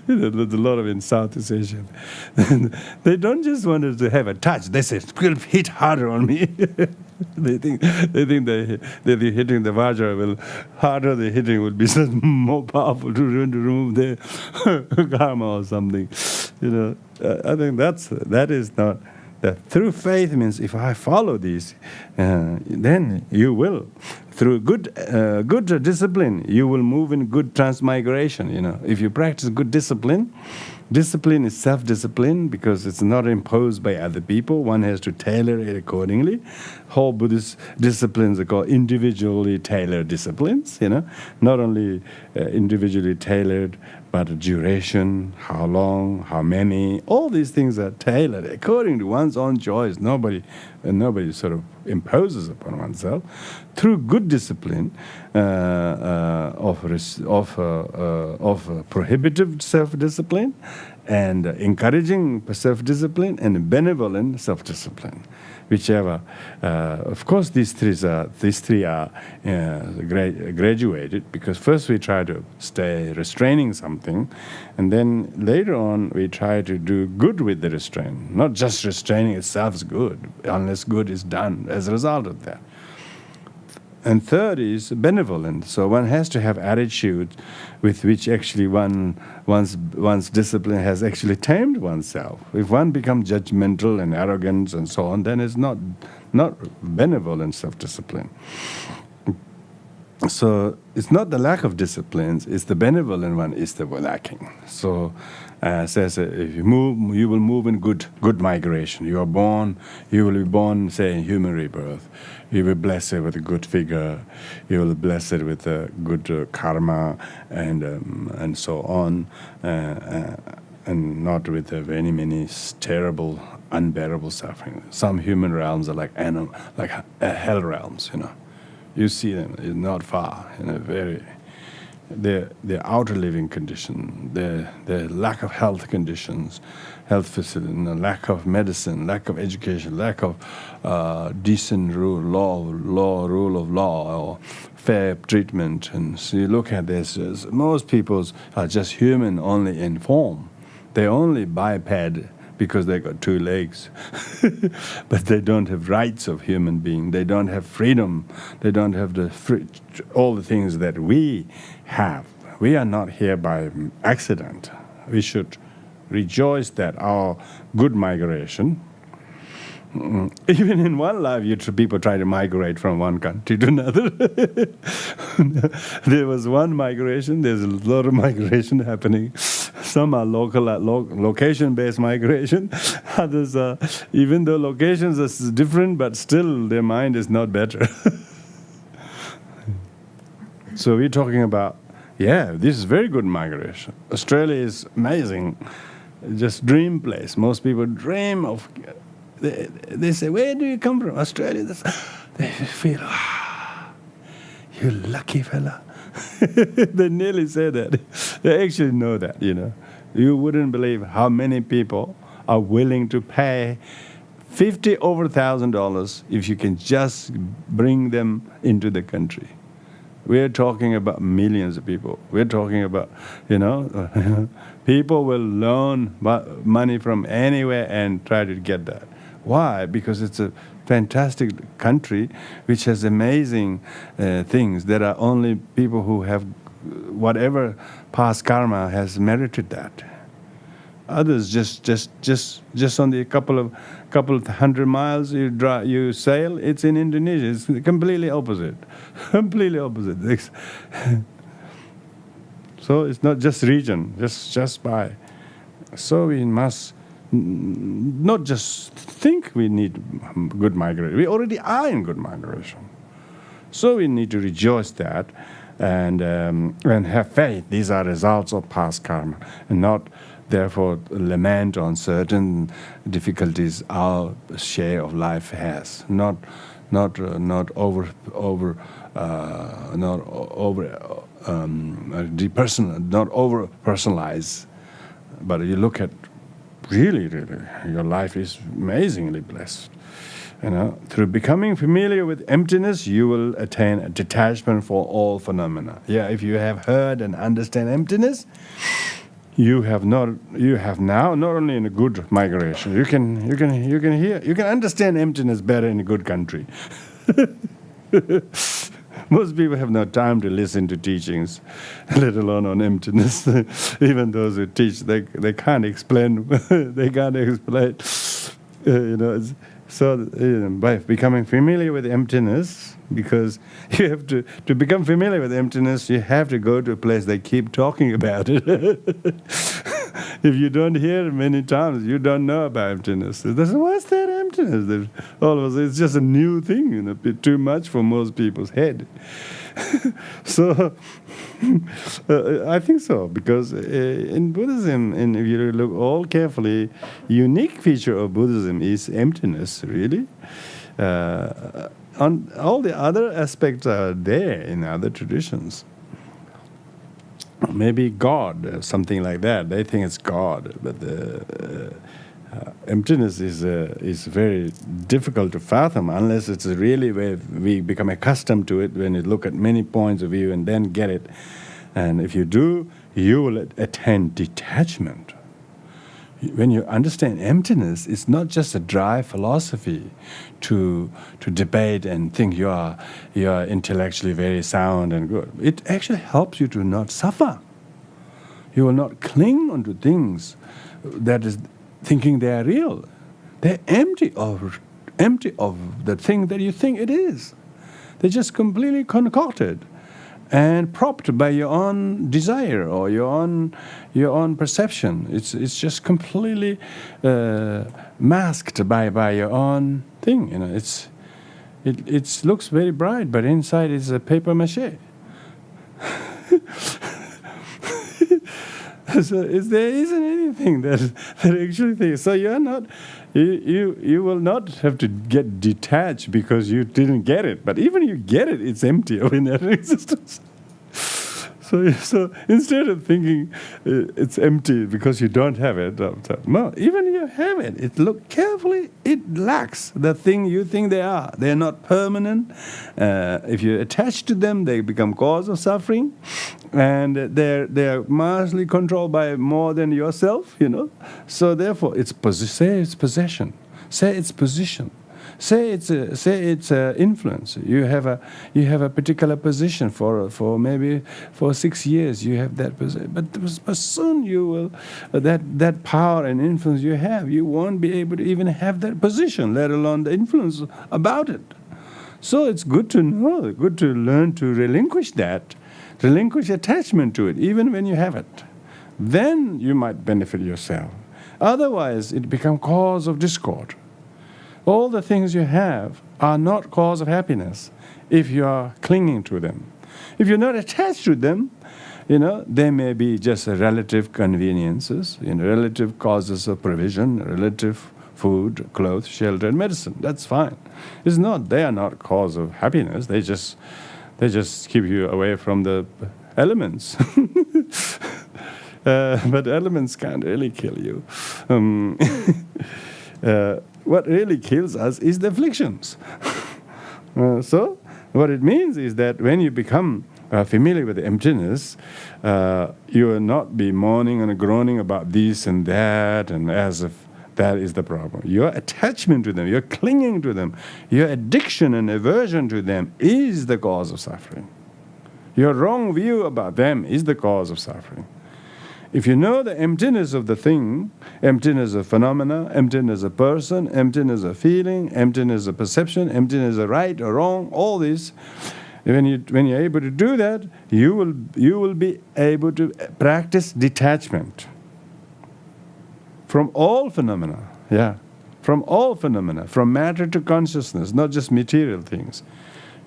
there's a lot of in Southeast Asia. They don't just want to have a touch. They say, "Hit harder on me." They think they're hitting the Vajra will harder. The hitting would be more powerful to remove their karma or something. I think that is not. That through faith means if I follow these, then you will. through good discipline, you will move in good transmigration. If you practice good discipline, discipline is self-discipline because it's not imposed by other people. One has to tailor it accordingly. Whole Buddhist disciplines are called individually tailored disciplines. Not only individually tailored, but duration, how long, how many. All these things are tailored according to one's own choice. Nobody sort of imposes upon oneself. Through good discipline of prohibitive self-discipline and encouraging self-discipline and benevolent self-discipline. Whichever, of course, these three are graduated, because first we try to stay restraining something, and then later on we try to do good with the restraint. Not just restraining itself is good, unless good is done as a result of that. And third is benevolent. So one has to have attitude with which actually one's discipline has actually tamed oneself. If one becomes judgmental and arrogant and so on, then it's not benevolent self-discipline. So it's not the lack of disciplines, it's the benevolent one is the lacking. So says if you move, you will move in good migration. You will be born, say, in human rebirth. You will be blessed with a good figure. You will be blessed with a good karma, and so on, and not with many terrible, unbearable suffering. Some human realms are like hell realms. You see them, it's not far, their outer living condition, their lack of health conditions, health facility, lack of medicine, lack of education, lack of decent rule of law, or fair treatment. And so you look at this, most people are just human only in form. They only biped because they got two legs. But they don't have rights of human being. They don't have freedom. They don't have all the things that we have. We are not here by accident. We should rejoice that our good migration, even in one life, people try to migrate from one country to another. There was one migration. There's a lot of migration happening. Some are location-based migration. Others are, even though locations are different, but still their mind is not better. So we're talking about, this is very good migration. Australia is amazing, just dream place. Most people dream of. They say, where do you come from? Australia. They feel, you lucky fella. They nearly say that. They actually know that, You wouldn't believe how many people are willing to pay $50,000 over $1,000 if you can just bring them into the country. We're talking about millions of people. We're talking about, people will loan money from anywhere and try to get that. Why? Because it's a fantastic country which has amazing things. There are only people who have whatever past karma has merited that. Others just on the couple of 100 miles you sail, it's in Indonesia. It's completely opposite. Completely opposite. So it's not just region, just by. So we must not just think we need good migration. We already are in good migration. So we need to rejoice that and have faith. These are results of past karma, and not therefore lament on certain difficulties our share of life has. Not over personalize, but you look at really, your life is amazingly blessed. Through becoming familiar with emptiness, you will attain a detachment for all phenomena. If you have heard and understand emptiness, you have now not only in a good migration. You can understand emptiness better in a good country. Most people have no time to listen to teachings, let alone on emptiness. Even those who teach, they can't explain. They can't explain. So by becoming familiar with emptiness, because you have to become familiar with emptiness, you have to go to a place they keep talking about it. If you don't hear it many times, you don't know about emptiness. What's that emptiness? All of a sudden, it's just a new thing, a bit too much for most people's head. So, I think so, because in Buddhism, and if you look all carefully, unique feature of Buddhism is emptiness, really. On all the other aspects are there in other traditions. Maybe God, something like that. They think it's God, but emptiness is very difficult to fathom unless it's really where we become accustomed to it, when you look at many points of view and then get it. And if you do, you will attain detachment. When you understand emptiness, it's not just a dry philosophy to debate and think you are intellectually very sound and good. It actually helps you to not suffer. You will not cling onto things that is thinking they are real. They're empty of the thing that you think it is. They're just completely concocted and propped by your own desire or your own perception. It's just completely masked by your own thing. It looks very bright, but inside is a paper mache. So there isn't anything that actually thinks. So you're not. You will not have to get detached because you didn't get it. But even you get it, it's empty of inner existence. So instead of thinking it's empty because you don't have it, no, even you have it, look carefully, it lacks the thing you think they are. They're not permanent. If you attach to them, they become cause of suffering, and they're marginally controlled by more than yourself. So therefore, say it's possession, say it's position. Say it's influence. You have a particular position for maybe 6 years. You have that position, but soon you will that power and influence you won't be able to even have that position, let alone the influence about it. So it's good to know, good to learn to relinquish attachment to it, even when you have it. Then you might benefit yourself. Otherwise, it becomes cause of discord. All the things you have are not cause of happiness if you are clinging to them. If you're not attached to them, they may be just relative conveniences, relative causes of provision, relative food, clothes, shelter, and medicine. That's fine. They are not cause of happiness. They just keep you away from the elements. But elements can't really kill you. What really kills us is the afflictions. So what it means is that when you become familiar with the emptiness, you will not be moaning and groaning about this and that, and as if that is the problem. Your attachment to them, your clinging to them, your addiction and aversion to them is the cause of suffering. Your wrong view about them is the cause of suffering. If you know the emptiness of the thing, emptiness of phenomena, emptiness of person, emptiness of feeling, emptiness of perception, emptiness of right or wrong, all this, when you're able to do that, you will be able to practice detachment from all phenomena. Yeah, from all phenomena, from matter to consciousness, not just material things.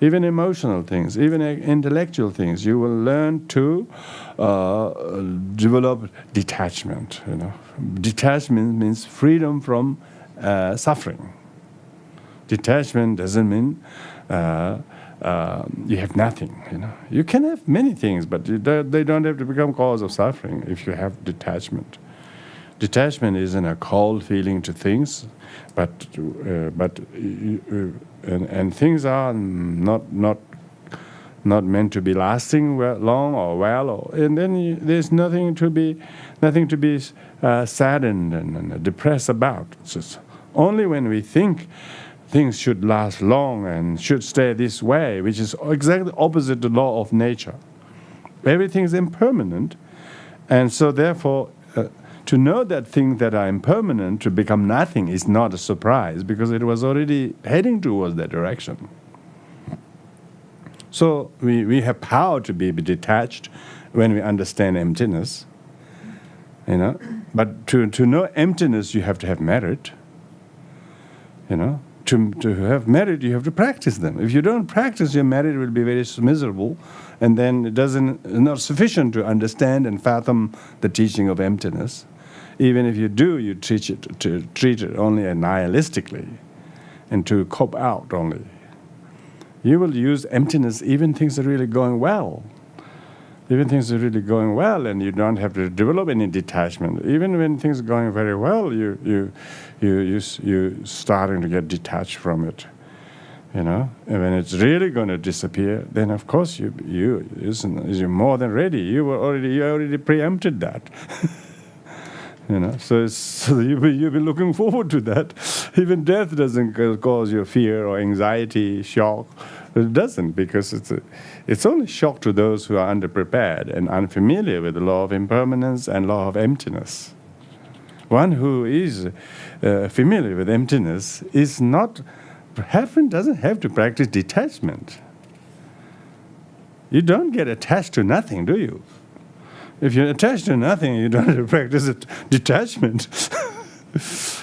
Even emotional things, even intellectual things, you will learn to develop detachment. Detachment means freedom from suffering. Detachment doesn't mean you have nothing. You can have many things, but they don't have to become cause of suffering if you have detachment. Detachment isn't a cold feeling to things, but things are not meant to be lasting long or well, and then there's nothing to be saddened and depressed about. It's just only when we think things should last long and should stay this way, which is exactly opposite the law of nature. Everything is impermanent, and so therefore To know that things that are impermanent to become nothing is not a surprise because it was already heading towards that direction. So we have power to be detached when we understand emptiness, you know. But to know emptiness, you have to have merit, you know. To have merit, you have to practice them. If you don't practice, your merit will be very miserable, and then it's not sufficient to understand and fathom the teaching of emptiness. Even if you do, you treat it only nihilistically, and to cope out only. You will use emptiness even things are really going well. Even things are really going well, and you don't have to develop any detachment. Even when things are going very well, you starting to get detached from it, you know. And when it's really going to disappear, then of course you're more than ready. You already preempted that, you know. So you'll be looking forward to that. Even death doesn't cause you fear or anxiety, shock. It doesn't, because it's only shock to those who are underprepared and unfamiliar with the law of impermanence and law of emptiness. One who is familiar with emptiness doesn't have to practice detachment. You don't get attached to nothing, do you? If you're attached to nothing, you don't have to practice detachment.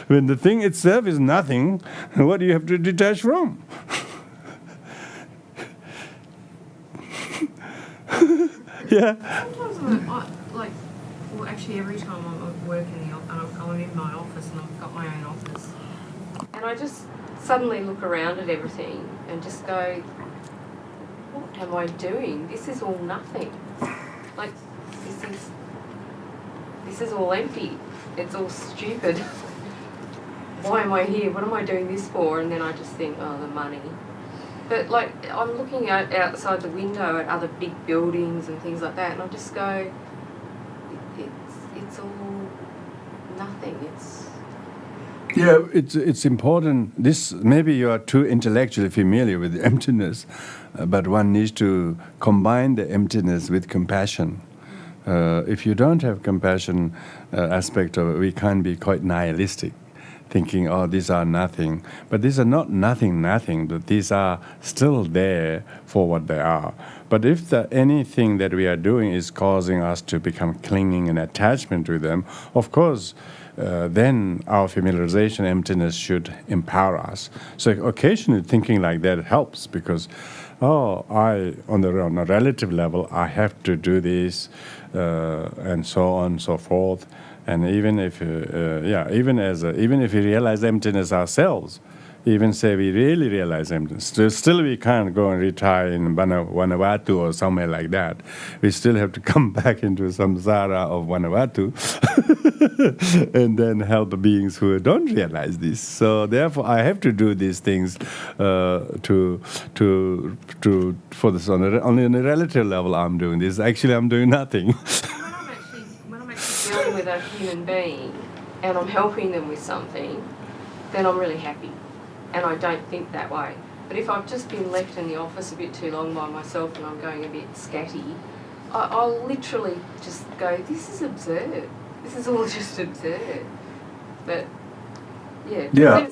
When the thing itself is nothing, what do you have to detach from? Yeah. Sometimes actually every time I'm at work I'm in my office and I've got my own office, and I just suddenly look around at everything and just go, what am I doing? This is all nothing. Like, this is all empty. It's all stupid. Why am I here? What am I doing this for? And then I just think, oh, the money. But like, I'm looking outside the window at other big buildings and things like that, and I just go, it's all nothing. It's important. This maybe you are too intellectually familiar with emptiness, but one needs to combine the emptiness with compassion. If you don't have compassion aspect of it, we can be quite nihilistic, thinking, oh, these are nothing. But these are not nothing, but these are still there for what they are. But if anything that we are doing is causing us to become clinging and attachment to them, of course, then our familiarization emptiness should empower us. So occasionally thinking like that helps, because, on a relative level, I have to do this, and so on and so forth. And even if we realize emptiness ourselves, even say we really realize emptiness, still we can't go and retire in Vanuatu or somewhere like that. We still have to come back into samsara of Vanuatu and then help beings who don't realize this. So therefore, I have to do these things for this only on a relative level. I'm doing this. Actually, I'm doing nothing. When I'm actually dealing with a human being and I'm helping them with something, then I'm really happy. And I don't think that way. But if I've just been left in the office a bit too long by myself and I'm going a bit scatty, I'll literally just go, this is absurd. This is all just absurd. But,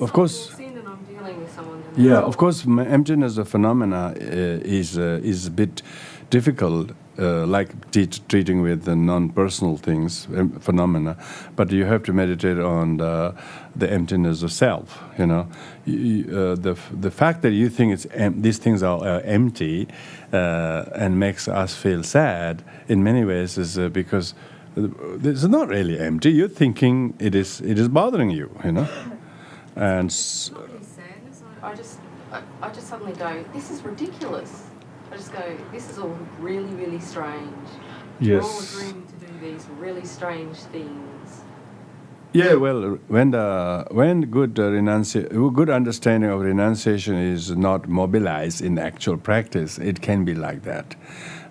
of course. Sin and I'm dealing with someone. Of course, emptiness of phenomena is a bit difficult, like treating with the non-personal things, phenomena. But you have to meditate on the emptiness of self. You know, the fact that you think these things are empty and makes us feel sad in many ways is because it's not really empty. You're thinking it is bothering you. You know, and it's not really sadness. I just suddenly go, this is ridiculous. I just go, this is all really, really strange. Yes. We're all agreeing to do these really strange things. Yeah, well, when good understanding of renunciation is not mobilized in actual practice, it can be like that.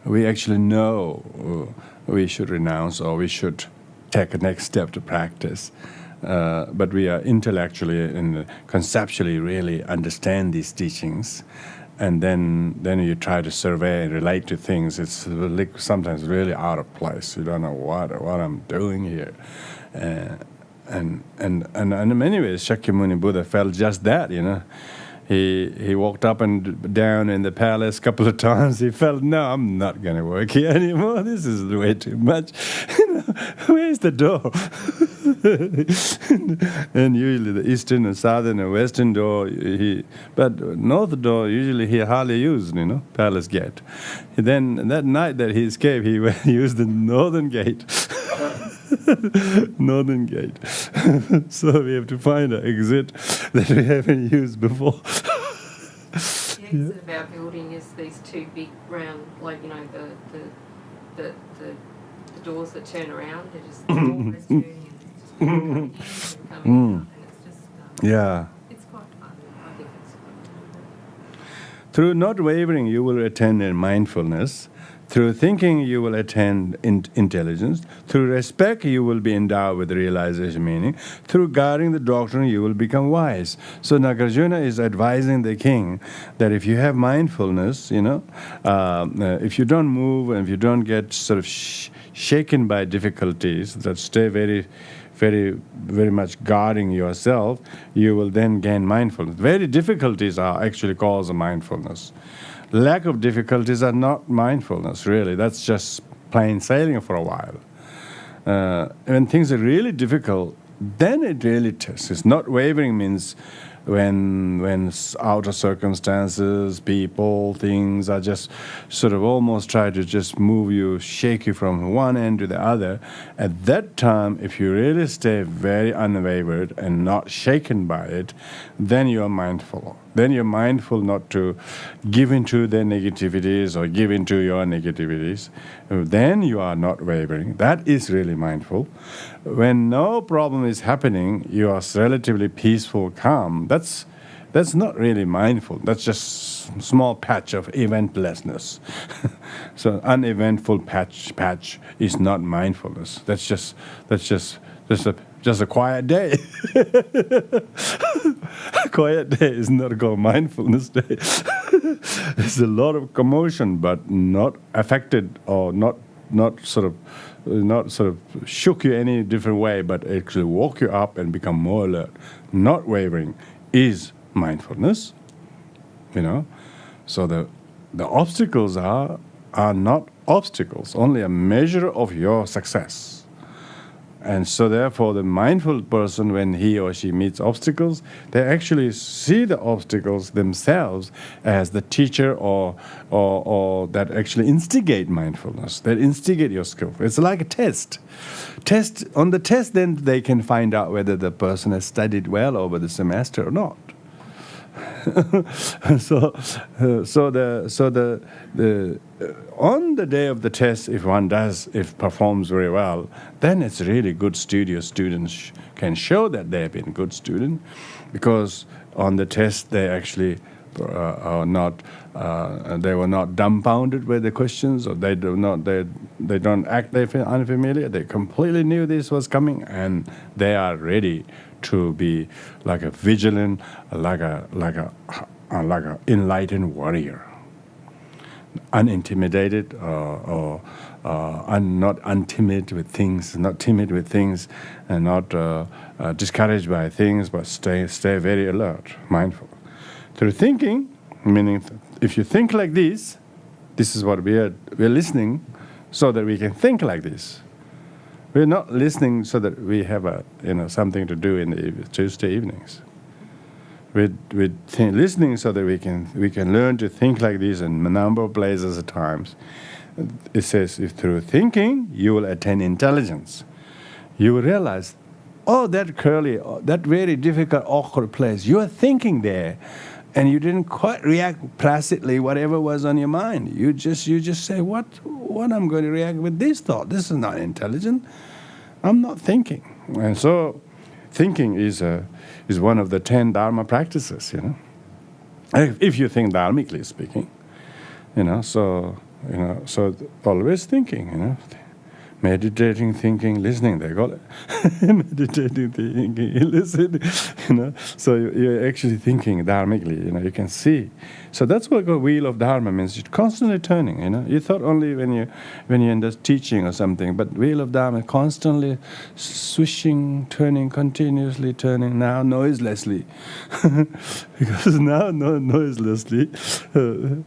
We actually know we should renounce or we should take a next step to practice. But we are intellectually and conceptually really understand these teachings. And then you try to survey and relate to things. It's sometimes really out of place. You don't know what I'm doing here. And in many ways, Shakyamuni Buddha felt just that, He walked up and down in the palace a couple of times. He felt, no, I'm not going to work here anymore. This is way too much. Where's the door? And usually the eastern and southern and western door, but north door usually he hardly used, palace gate. Then that night that he escaped, he used the northern gate. Northern gate. So we have to find an exit that we haven't used before. The exit of our building is these two big round, the doors that turn around. They're just always turning and just coming in and coming out, and it's just it's quite fun. I think it's fun. Through not wavering, you will attain in mindfulness. Through thinking, you will attain intelligence. Through respect, you will be endowed with realization meaning. Through guarding the doctrine, you will become wise. So Nagarjuna is advising the king that if you have mindfulness, if you don't move and if you don't get sort of shaken by difficulties, that stay very, very, very much guarding yourself, you will then gain mindfulness. Very difficulties are actually cause of mindfulness. Lack of difficulties are not mindfulness, really. That's just plain sailing for a while. When things are really difficult, then it really tests. It's not wavering means when outer circumstances, people, things are just sort of almost try to just move you, shake you from one end to the other. At that time, if you really stay very unwavered and not shaken by it, then you are mindful. Then you're mindful not to give into their negativities or give into your negativities. Then you are not wavering. That is really mindful. When no problem is happening, you are relatively peaceful, calm. That's not really mindful. That's just a small patch of eventlessness. So uneventful patch is not mindfulness. That's just a quiet day. A quiet day is not called mindfulness day. There's a lot of commotion, but not affected or not sort of shook you any different way, but actually woke you up and become more alert. Not wavering is mindfulness. So the obstacles are not obstacles, only a measure of your success. And so therefore the mindful person, when he or she meets obstacles, they actually see the obstacles themselves as the teacher or that actually instigate mindfulness, that instigate your skill. It's like a test. On the test, then they can find out whether the person has studied well over the semester or not. On the day of the test, if performs very well, then it's really good studious students can show that they have been good student, because on the test they actually are not they were not dumbfounded by the questions, or they don't act unfamiliar. They completely knew this was coming, and they are ready to be like a vigilant, like a enlightened warrior, unintimidated or not untimid with things, not timid with things, and not discouraged by things, but stay very alert, mindful. Through thinking, meaning if you think like this is what we're listening, so that we can think like this. We're not listening so that we have something to do in the Tuesday evenings. We're listening so that we can learn to think like this in a number of places at times. It says, if through thinking you will attain intelligence, you will realize, that very difficult, awkward place, you are thinking there, and you didn't quite react placidly whatever was on your mind. You just say, what I'm going to react with this thought. This is not intelligent. I'm not thinking. And so thinking is one of the 10 Dharma practices, If you think dharmically speaking, so always thinking, meditating, thinking, listening, they call it. Meditating, thinking, listening, So you're actually thinking dharmically, you can see. So that's what the wheel of Dharma means. It's constantly turning, You thought only when you're in the teaching or something, but wheel of Dharma constantly swishing, turning, continuously turning, now noiselessly. Because now noiselessly,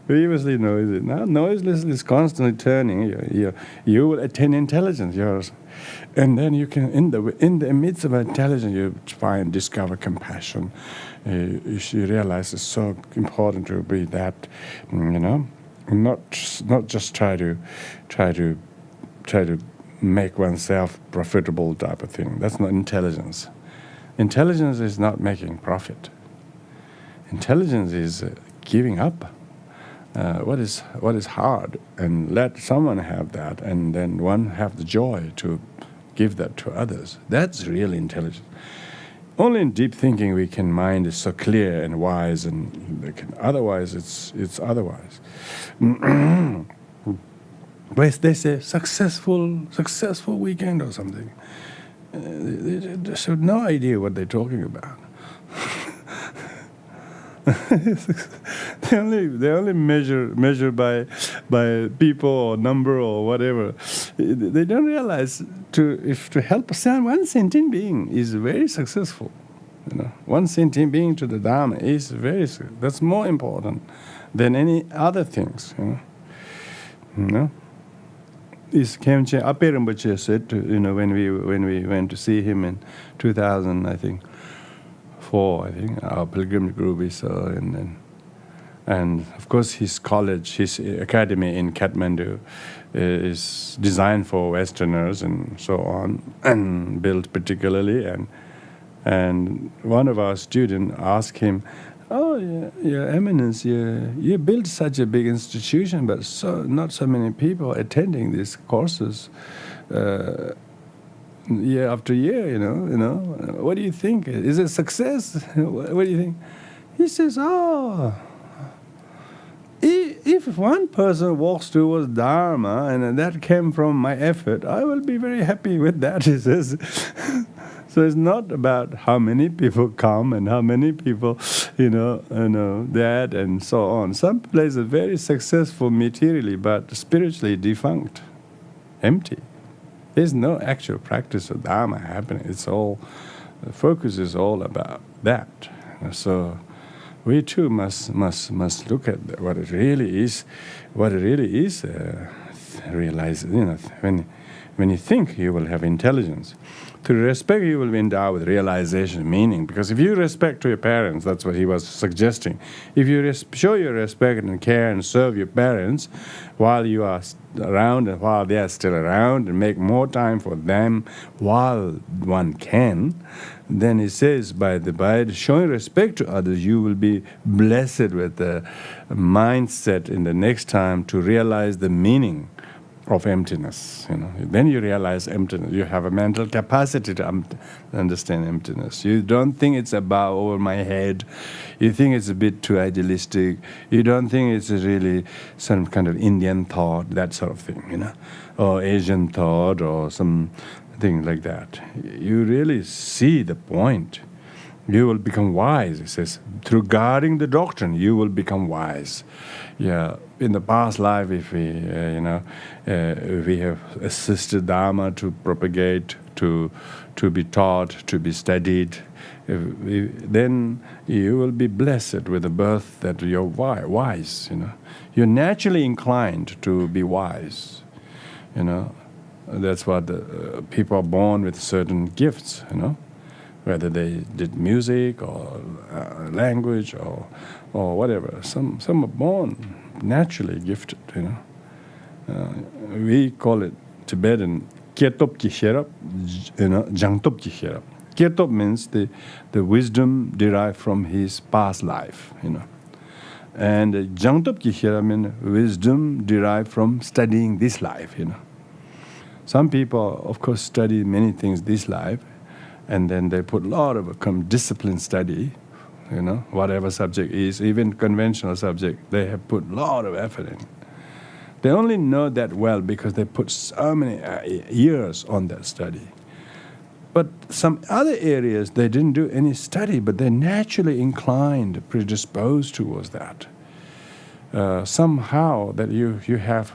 previously noisy, now noiselessly is constantly turning. You will attain intelligence, yours. And then you can, in the midst of intelligence, you discover compassion. You realize it's so important to be that, not just try to make oneself profitable type of thing. That's not intelligence. Intelligence is not making profit. Intelligence is giving up what is hard and let someone have that, and then one have the joy to give that to others. That's real intelligence. Only in deep thinking we can mind is so clear and wise, and otherwise it's otherwise. But they say successful weekend or something. They have no idea what they're talking about. They only measure by people or number or whatever. They don't realize to help one sentient being is very successful. One sentient being to the Dharma is that's more important than any other things. This Khyentse Ape Rinpoche said, when we went to see him in 2000, I think. Our pilgrimage group we saw, and of course his college, his academy in Kathmandu is designed for Westerners and so on, and built particularly. And one of our students asked him, "Oh, Your Eminence, you built such a big institution, but not so many people attending these courses." Year after year, what do you think? Is it success? What do you think? He says, if one person walks towards Dharma and that came from my effort, I will be very happy with that, he says. So it's not about how many people come and how many people, that and so on. Some places are very successful materially, but spiritually defunct, empty. There's no actual practice of Dharma happening. The focus is all about that. So we too must look at what it really is. Realize, when you think, you will have intelligence. To respect, you will be endowed with realization, meaning. Because if you respect to your parents, that's what he was suggesting. If you show your respect and care and serve your parents while you are around and while they are still around, and make more time for them while one can, then he says, by showing respect to others, you will be blessed with the mindset in the next time to realize the meaning of emptiness. Then you realize emptiness. You have a mental capacity to understand emptiness. You don't think it's above over my head. You think it's a bit too idealistic. You don't think it's really some kind of Indian thought, that sort of thing, or Asian thought or something like that. You really see the point. You will become wise, he says. Through guarding the doctrine, you will become wise. Yeah, in the past life, if we, if we have assisted Dharma to propagate, to be taught, to be studied, then you will be blessed with a birth that you're wise. You're naturally inclined to be wise. That's what people are born with certain gifts. Whether they did music or language or whatever. Some are born naturally gifted, we call it Tibetan Gyaltsab Je, Gyaltsab Je. Gyaltsab means the wisdom derived from his past life, And Gyaltsab Je means wisdom derived from studying this life, Some people, of course, study many things this life, and then they put a lot of disciplined study, whatever subject is, even conventional subject, they have put a lot of effort in. They only know that well because they put so many years on that study. But some other areas, they didn't do any study, but they're naturally inclined, predisposed towards that. Somehow that you have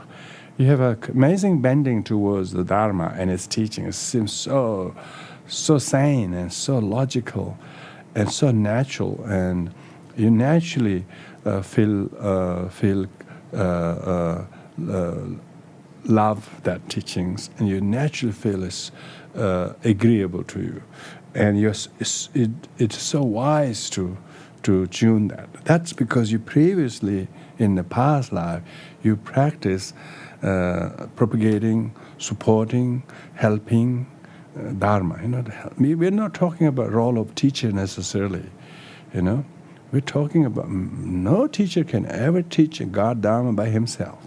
an amazing bending towards the Dharma and its teaching. It seems so sane and so logical and so natural, and you naturally feel love that teachings, and you naturally feel it's agreeable to you, and it's so wise to tune that. That's because you previously, in the past life, you practice propagating, supporting, helping Dharma. We're not talking about role of teacher necessarily. We're talking about no teacher can ever teach God Dharma by himself.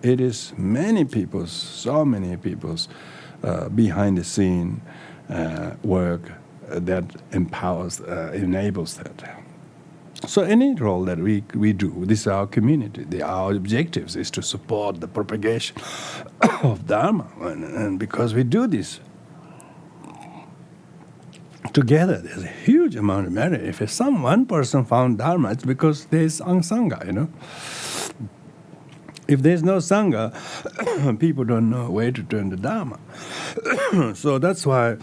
It is many people's, so many people's behind the scene work that empowers, enables that. So any role that we do, this is our community. Our objectives is to support the propagation of Dharma, and because we do this together, there's a huge amount of merit. If one person found Dharma, it's because there's Sangha, If there's no Sangha, people don't know where to turn to Dharma. So that's why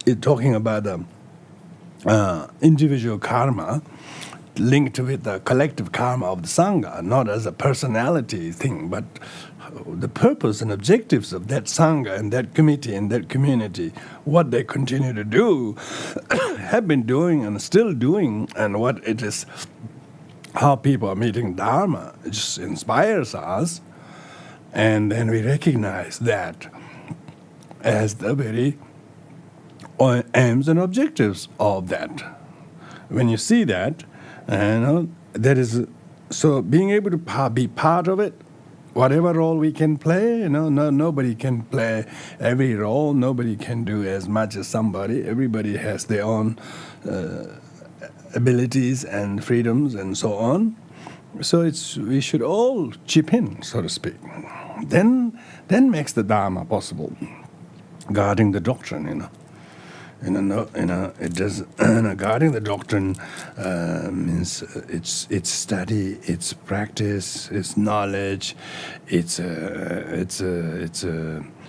it's talking about the individual karma linked with the collective karma of the Sangha, not as a personality thing, but the purpose and objectives of that Sangha and that committee and that community, what they continue to do, have been doing and still doing, and what it is, how people are meeting Dharma. It just inspires us, and then we recognize that as the very aims and objectives of that. When you see that, that is, so being able to be part of it, whatever role we can play, nobody can play every role, nobody can do as much as somebody, everybody has their own abilities and freedoms and so on. So we should all chip in, so to speak. Then makes the Dharma possible, guarding the doctrine, it does. Guarding the doctrine means it's study, it's practice, it's knowledge, it's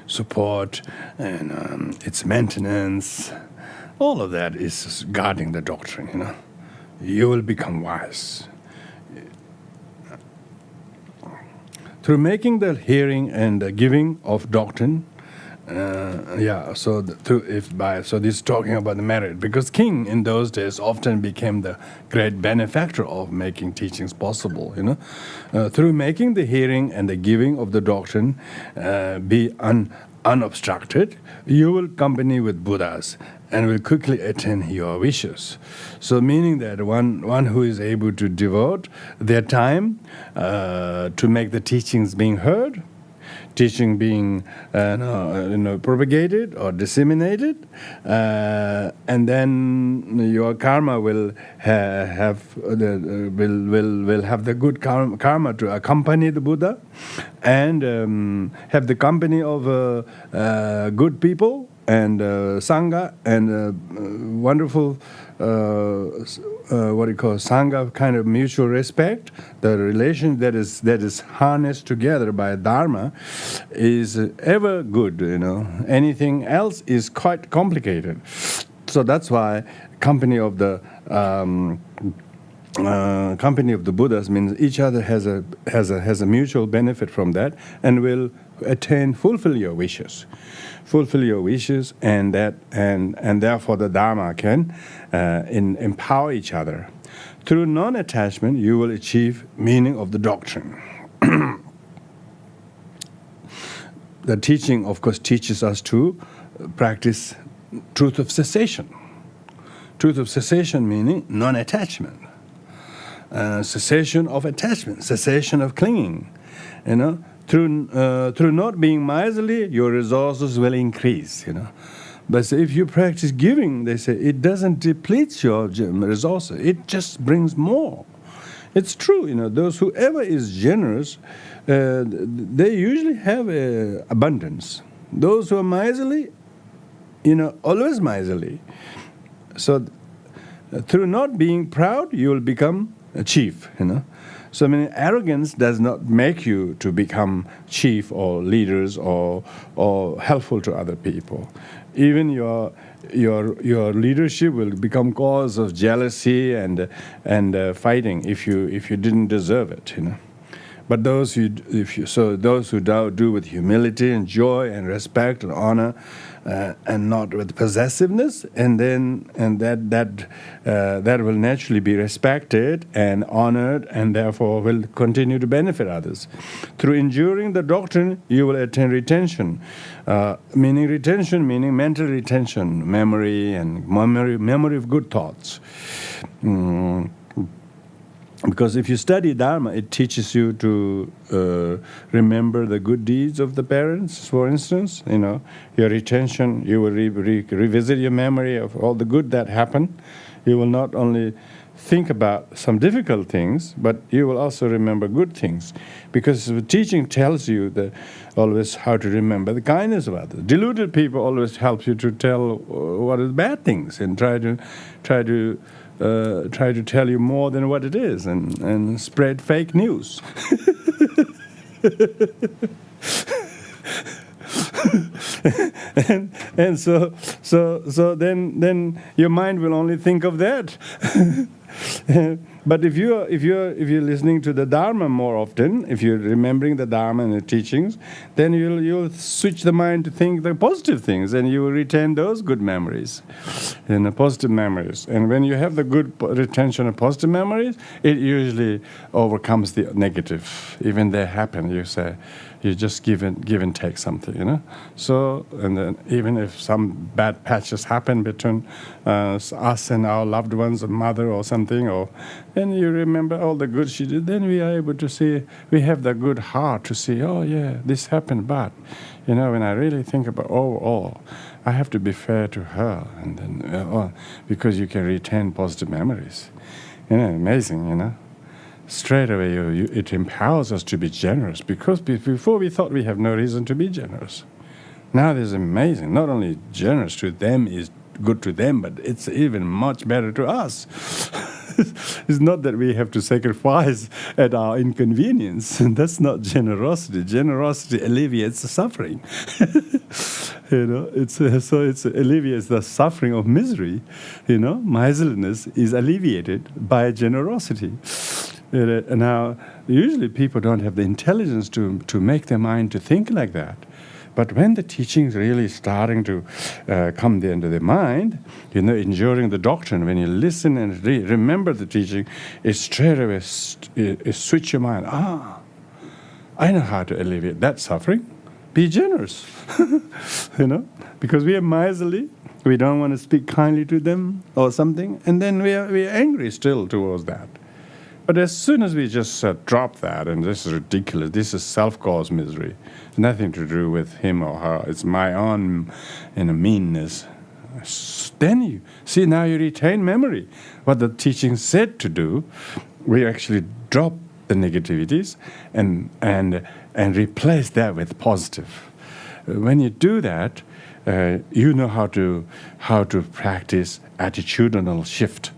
support, and it's maintenance. All of that is guarding the doctrine. You will become wise through making the hearing and the giving of doctrine. So this is talking about the merit, because king in those days often became the great benefactor of making teachings possible. Through making the hearing and the giving of the doctrine be unobstructed, you will company with Buddhas and will quickly attain your wishes. So meaning that one who is able to devote their time to make the teachings being heard, teaching being propagated or disseminated, and then your karma will have the good karma to accompany the Buddha, and have the company of good people and Sangha and wonderful Sangha kind of mutual respect. The relation that is harnessed together by Dharma is ever good. Anything else is quite complicated. So that's why company of the Buddhas means each other has a mutual benefit from that, and will fulfill your wishes. Fulfill your wishes, and therefore the Dharma can empower each other. Through non-attachment, you will achieve meaning of the doctrine. The teaching, of course, teaches us to practice truth of cessation. Truth of cessation meaning non-attachment. Cessation of attachment, cessation of clinging. Through not being miserly, your resources will increase. But if you practice giving, they say it doesn't deplete your resources; it just brings more. It's true, those whoever is generous, they usually have abundance. Those who are miserly, always miserly. So through not being proud, you will become a chief, So arrogance does not make you to become chief or leaders or helpful to other people. Even your leadership will become cause of jealousy and fighting if you didn't deserve it, But those who do with humility and joy and respect and honor, and not with possessiveness, and that will naturally be respected and honored, and therefore will continue to benefit others. Through enduring the doctrine, you will attain retention, meaning mental retention, memory of good thoughts. Because if you study Dharma, it teaches you to remember the good deeds of the parents, for instance. Your retention, you will revisit your memory of all the good that happened. You will not only think about some difficult things, but you will also remember good things. Because the teaching tells you always how to remember the kindness of others. Deluded people always help you to tell what is bad things and try to tell you more than what it is and spread fake news. and so then your mind will only think of that. But if you're listening to the Dharma more often, if you're remembering the Dharma and the teachings, then you'll switch the mind to think the positive things, and you will retain those good memories, and the positive memories. And when you have the good retention of positive memories, it usually overcomes the negative. Even they happen, you say, you just give and take something, So, and then even if some bad patches happen between us and our loved ones, or mother or something, then you remember all the good she did, then we are able to see, we have the good heart to see, oh yeah, this happened, but, when I really think about, I have to be fair to her, and then, because you can retain positive memories. Amazing, Straight away, it empowers us to be generous, because before we thought we have no reason to be generous. Now this is amazing. Not only generous to them is good to them, but it's even much better to us. It's not that we have to sacrifice at our inconvenience. That's not generosity. Generosity alleviates the suffering. It alleviates the suffering of misery. Miserliness is alleviated by generosity. Now, usually people don't have the intelligence to make their mind to think like that. But when the teaching is really starting to come into their mind, enduring the doctrine, when you listen and remember the teaching, it straight away switch your mind. I know how to alleviate that suffering. Be generous, because we are miserly. We don't want to speak kindly to them or something, and then we are angry still towards that. But as soon as we just drop that, and this is ridiculous, this is self-caused misery, it's nothing to do with him or her, it's my own meanness. Then you see, now you retain memory. What the teaching said to do, we actually drop the negativities and replace that with positive. When you do that, you know how to practice attitudinal shift.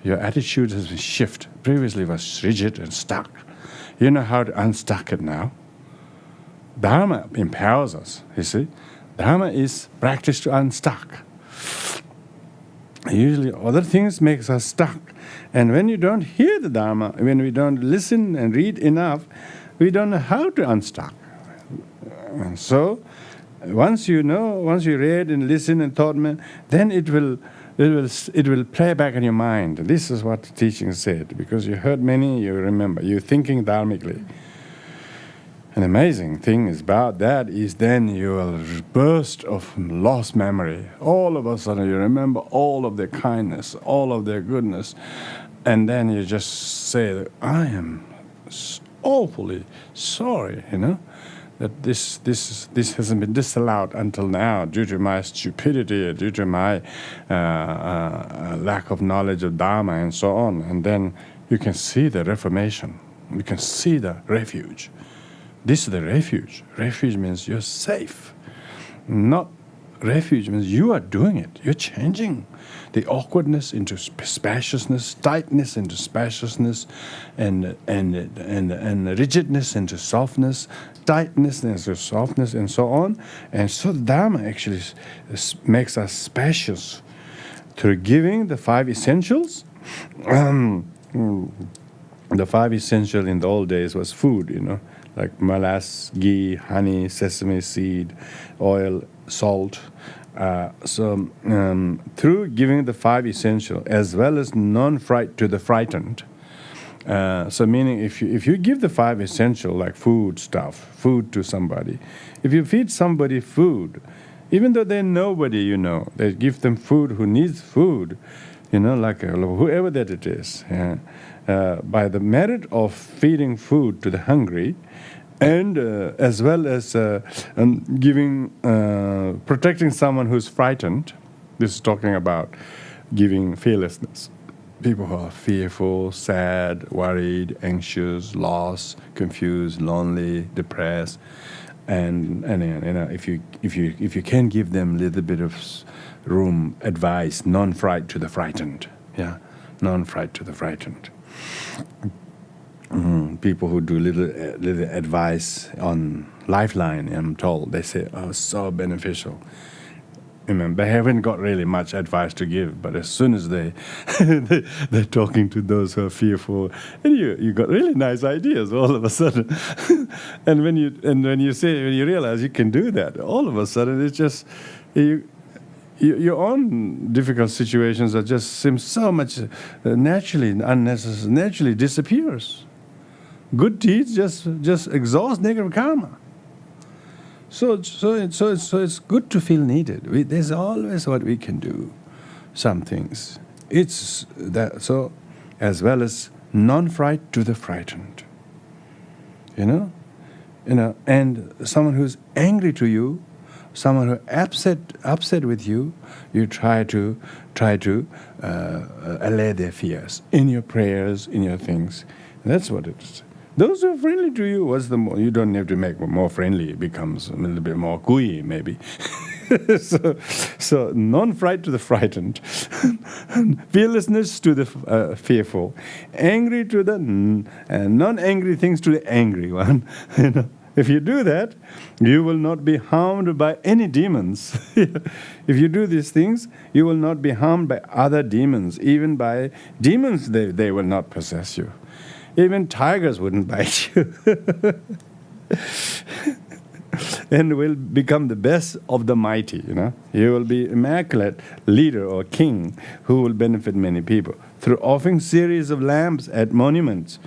Your attitude has been shifted. Previously it was rigid and stuck. You know how to unstuck it now. Dharma empowers us, you see. Dharma is practice to unstuck. Usually other things make us stuck. And when you don't hear the Dharma, when we don't listen and read enough, we don't know how to unstuck. And so, once you read and listen and thought, then it will play back in your mind. This is what the teaching said. Because you heard many, you remember. You're thinking dharmically. An amazing thing about that is then you will burst of lost memory. All of a sudden you remember all of their kindness, all of their goodness. And then you just say, I am awfully sorry, that this hasn't been disallowed until now due to my stupidity, due to my lack of knowledge of Dharma and so on. And then you can see the reformation. You can see the refuge. This is the refuge. Refuge means you're safe. Not refuge means you are doing it. You're changing the awkwardness into spaciousness, tightness into spaciousness, and rigidness into softness, tightness into softness, and so on. And so the Dharma actually makes us spacious through giving the 5 essentials. The 5 essentials in the old days was food, like molasses, ghee, honey, sesame seed, oil, salt. Through giving the 5 essential, as well as non-fright to the frightened. So meaning if you give the 5 essential, like food to somebody, if you feed somebody food, even though they're nobody, they give them food who needs food, like whoever that it is. By the merit of feeding food to the hungry, and as well as protecting someone who's frightened. This is talking about giving fearlessness. People who are fearful, sad, worried, anxious, lost, confused, lonely, depressed, and if you can give them a little bit of room, advice, non-fright to the frightened, non-fright to the frightened. People who do little advice on Lifeline, I'm told, they say, so beneficial. They haven't got really much advice to give, but as soon as they're talking to those who are fearful, and you got really nice ideas all of a sudden. and when you realize you can do that, all of a sudden it's just your own difficult situations that just seem so much naturally disappears. Good deeds just exhaust negative karma. So it's good to feel needed. There's always what we can do. Some things. It's that. So, as well as non-fright to the frightened. And someone who's angry to you, someone who upset with you, you try to allay their fears in your prayers, in your things. And that's what it is. Those who are friendly to you, you don't have to make more friendly. It becomes a little bit more gooey, maybe. so non-fright to the frightened, fearlessness to the fearful, angry to the non-angry things to the angry one. If you do that, you will not be harmed by any demons. If you do these things, you will not be harmed by other demons. Even by demons, they will not possess you. Even tigers wouldn't bite you. And will become the best of the mighty, You will be immaculate leader or king who will benefit many people. Through offering series of lamps at monuments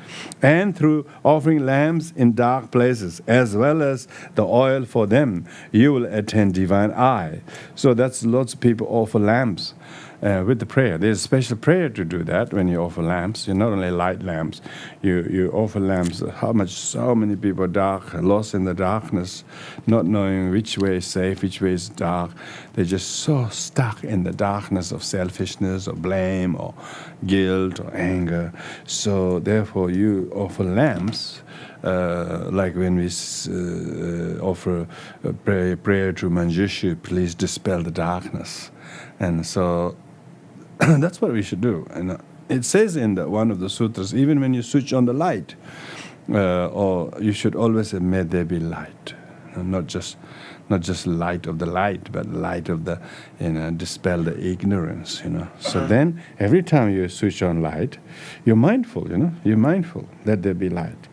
and through offering lamps in dark places, as well as the oil for them, you will attain divine eye. So that's lots of people offer lamps. With the prayer. There's a special prayer to do that when you offer lamps. You not only light lamps, you offer lamps. So many people are lost in the darkness, not knowing which way is safe, which way is dark. They're just so stuck in the darkness of selfishness or blame or guilt or anger. So therefore you offer lamps, like when we offer a prayer to Manjushri, please dispel the darkness. And so that's what we should do. And it says in one of the sutras, even when you switch on the light, or you should always say, may there be light. Not just light of the light, but light of the, dispel the ignorance, So then, every time you switch on light, you're mindful, You're mindful, let there be light.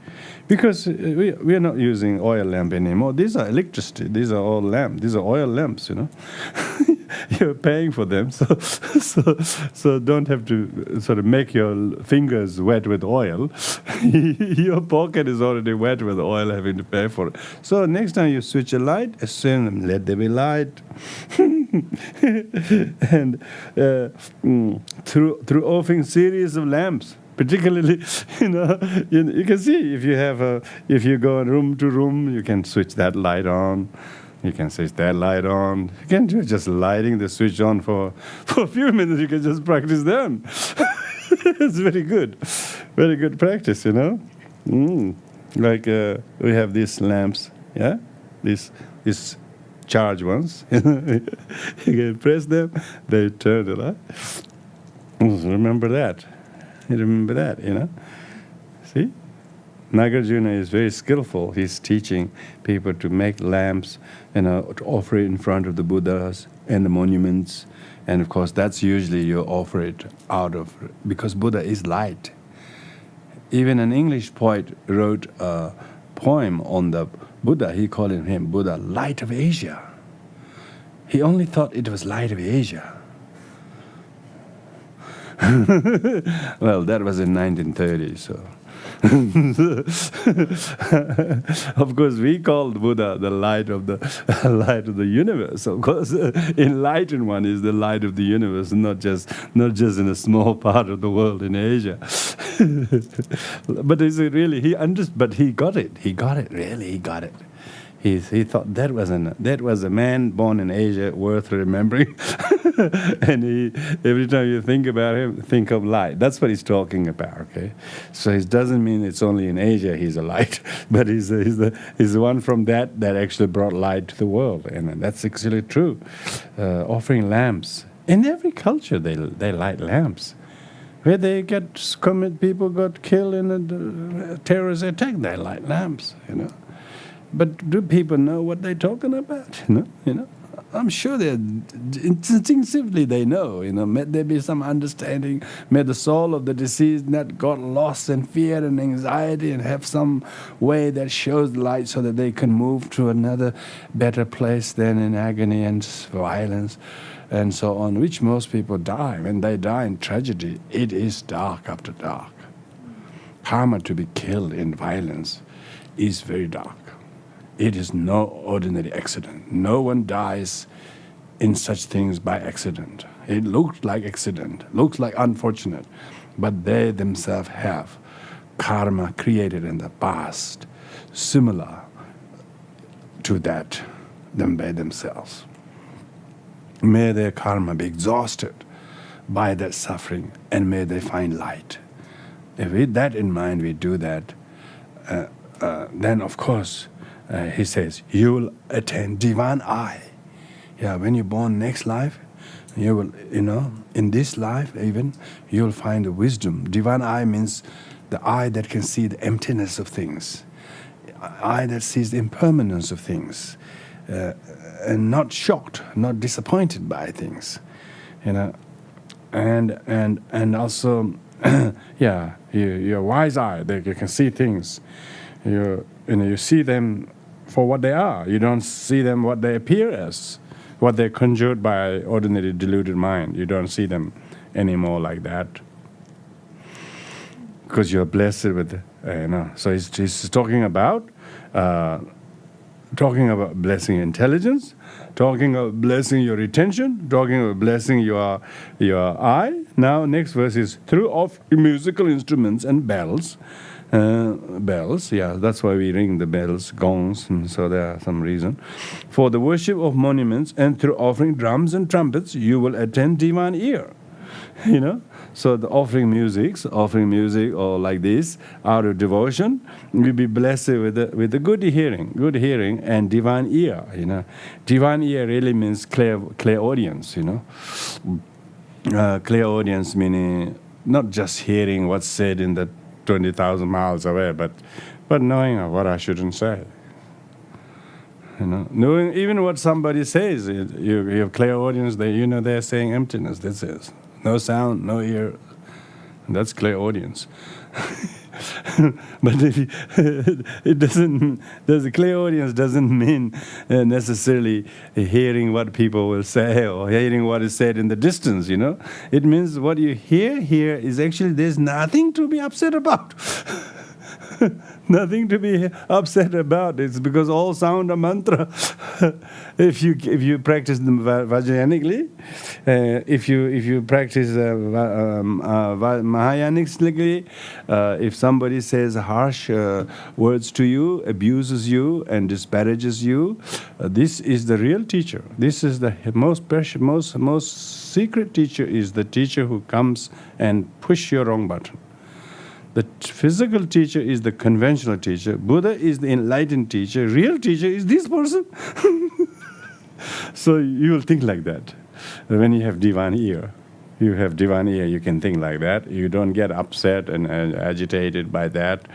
Because we are not using oil lamp anymore. These are electricity. These are all lamps. These are oil lamps, You're paying for them, so don't have to sort of make your fingers wet with oil. Your pocket is already wet with oil, having to pay for it. So next time you switch a light, assume let there be light. And through offering series of lamps. Particularly, you can see if you go room to room, you can switch that light on. You can switch that light on. You can do just lighting the switch on for a few minutes. You can just practice them. It's very good practice, you know. Like we have these lamps, yeah, these charged ones. You can press them, they turn it on. Remember that. You remember that, you know. See, Nagarjuna is very skillful. He's teaching people to make lamps, you know, to offer it in front of the Buddhas and the monuments. And of course, that's usually you offer it out of, because Buddha is light. Even an English poet wrote a poem on the Buddha. He called him Buddha, Light of Asia. He only thought it was Light of Asia. Well, that was in 1930, so. Of course, we called Buddha the light of the universe. Of course, enlightened one is the light of the universe, not just in a small part of the world in Asia. But is it really? But he got it. He got it. Really, he got it. He thought that was a man born in Asia worth remembering. And every time you think about him, think of light. That's what he's talking about. Okay, so it doesn't mean it's only in Asia he's a light, but he's the one from that actually brought light to the world, and that's actually true. Offering lamps in every culture, they light lamps. Where people got killed in a terrorist attack, they light lamps. You know. But do people know what they're talking about? You know, I'm sure they instinctively they know. You know, may there be some understanding. May the soul of the deceased not got lost in fear and anxiety, and have some way that shows light so that they can move to another better place than in agony and violence, and so on. Which most people die when they die in tragedy. It is dark after dark. Karma to be killed in violence is very dark. It is no ordinary accident. No one dies in such things by accident. It looks like accident, looks like unfortunate, but they themselves have karma created in the past, similar to that them by themselves. May their karma be exhausted by that suffering, and may they find light. If with that in mind we do that, then of course, he says, you will attain divine eye. Yeah, when you're born next life, you will, in this life even, you will find the wisdom. Divine eye means the eye that can see the emptiness of things, eye that sees the impermanence of things, and not shocked, not disappointed by things, and also, yeah, your wise eye that you can see things. You see them for what they are. You don't see them what they appear as, what they're conjured by ordinary deluded mind. You don't see them anymore like that, because you're blessed with, So he's talking about blessing intelligence, talking about blessing your attention, talking about blessing your eye. Now, next verse is through of musical instruments and bells. Bells, yeah, that's why we ring the bells, gongs, and so there are some reason. For the worship of monuments and through offering drums and trumpets, you will attain divine ear. So the offering music or like this, out of devotion, you'll be blessed with the good hearing and divine ear. Divine ear really means clear audience. Clear audience meaning not just hearing what's said in the 20,000 miles away, but knowing what I shouldn't say. Knowing even what somebody says, you have clear audience. They're saying emptiness. This is no sound, no ear. That's clear audience. But it doesn't. There's a clear audience doesn't mean necessarily hearing what people will say or hearing what is said in the distance. It means what you hear here is actually there's nothing to be upset about. Nothing to be upset about. It's because all sound a mantra. If you practice them Vajrayanically, if you practice Mahayanically, if somebody says harsh words to you, abuses you, and disparages you, this is the real teacher. This is the most precious, most secret teacher. Is the teacher who comes and push your wrong button. The physical teacher is the conventional teacher. Buddha is the enlightened teacher. Real teacher is this person. So you will think like that. When you have divine ear, you can think like that. You don't get upset and agitated by that.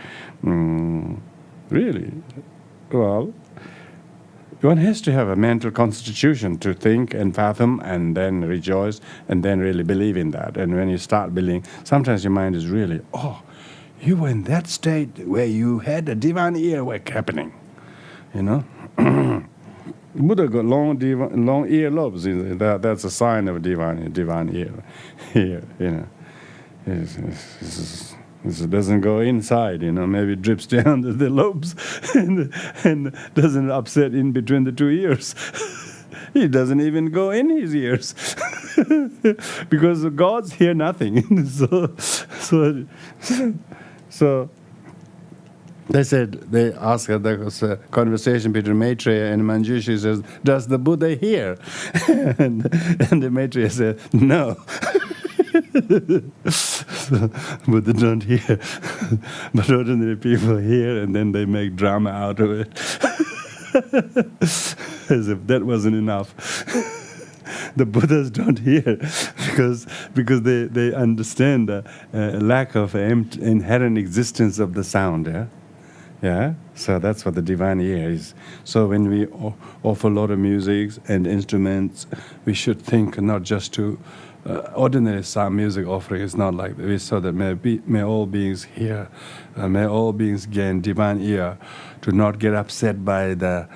Really. Well, one has to have a mental constitution to think and fathom and then rejoice and then really believe in that. And when you start believing, sometimes your mind is really, you were in that state where you had a divine ear work happening, Buddha got long ear lobes. That's a sign of divine ear. It doesn't go inside, maybe it drips down the lobes and doesn't upset in between the two ears. It doesn't even go in his ears because the gods hear nothing. So they asked, there was a conversation between Maitreya and Manjushri. Says, does the Buddha hear? and the Maitreya said, no. So, Buddha don't hear. But ordinary people hear, and then they make drama out of it. As if that wasn't enough. The Buddhas don't hear because they understand the lack of inherent existence of the sound. Yeah. So that's what the divine ear is. So when we offer a lot of music and instruments, we should think not just to ordinary sound music offering is not like this, so that may all beings hear, may all beings gain divine ear, to not get upset by the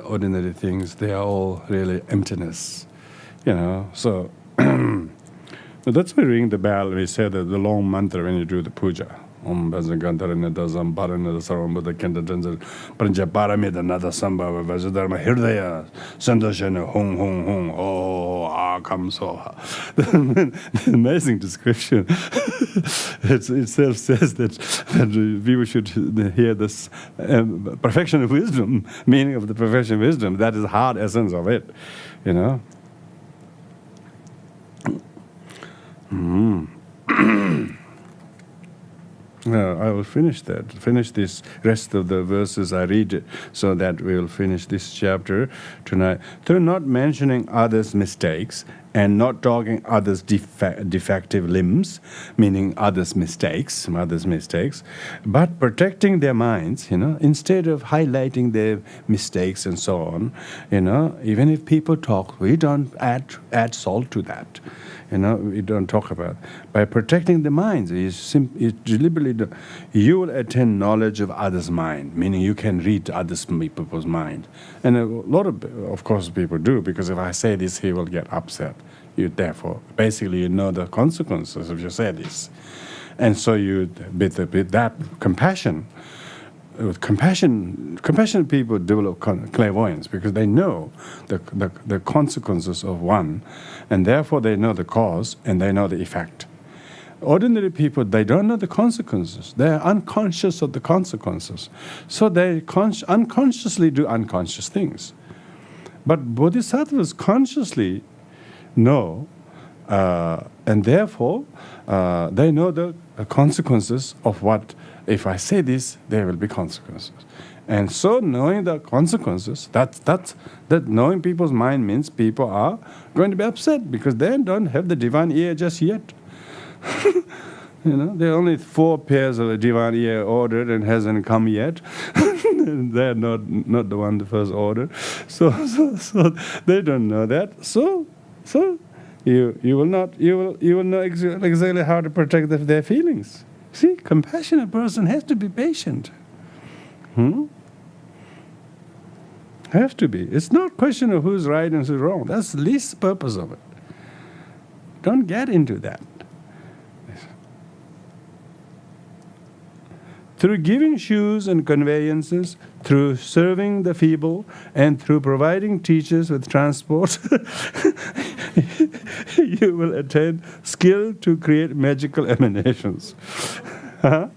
ordinary things. They are all really emptiness, So that's why we ring the bell. We say the long mantra when you do the puja. Om Bazagantarana Dazam Paranada Sarvam Buddha Kentatanza Pranja Paramida Nada Sambhava Vajadharma Hirdaya Sandashana Hong Hong Hong Akam Soha. The amazing description. It itself says that people should hear this perfection of wisdom, meaning of the perfection of wisdom. That is the hard essence of it, I will finish this rest of the verses I read it, so that we will finish this chapter tonight. Through not mentioning others' mistakes and not talking others' defective limbs, meaning others' mistakes, but protecting their minds, instead of highlighting their mistakes and so on, even if people talk, we don't add salt to that. We don't talk about. By protecting the minds, deliberately, you will attain knowledge of others' mind, meaning you can read others' people's mind. And a lot of course, people do, because if I say this, he will get upset. Therefore, basically, you know the consequences if you say this. And so with that compassion, with compassionate people develop clairvoyance because they know the consequences of one, and therefore they know the cause and they know the effect. Ordinary people, they don't know the consequences. They are unconscious of the consequences. So they unconsciously do unconscious things. But bodhisattvas consciously know, and therefore they know the consequences of what. If I say this, there will be consequences. And so knowing the consequences, that knowing people's mind means people are going to be upset because they don't have the divine ear just yet. There are only 4 pairs of the divine ear ordered and hasn't come yet. They're not the one the first order. So they don't know that. So you will know exactly how to protect their feelings. See, compassionate person has to be patient. Have to be. It's not a question of who's right and who's wrong. That's the least purpose of it. Don't get into that. through giving shoes and conveyances, through serving the feeble, and through providing teachers with transport, you will attain skill to create magical emanations. Huh?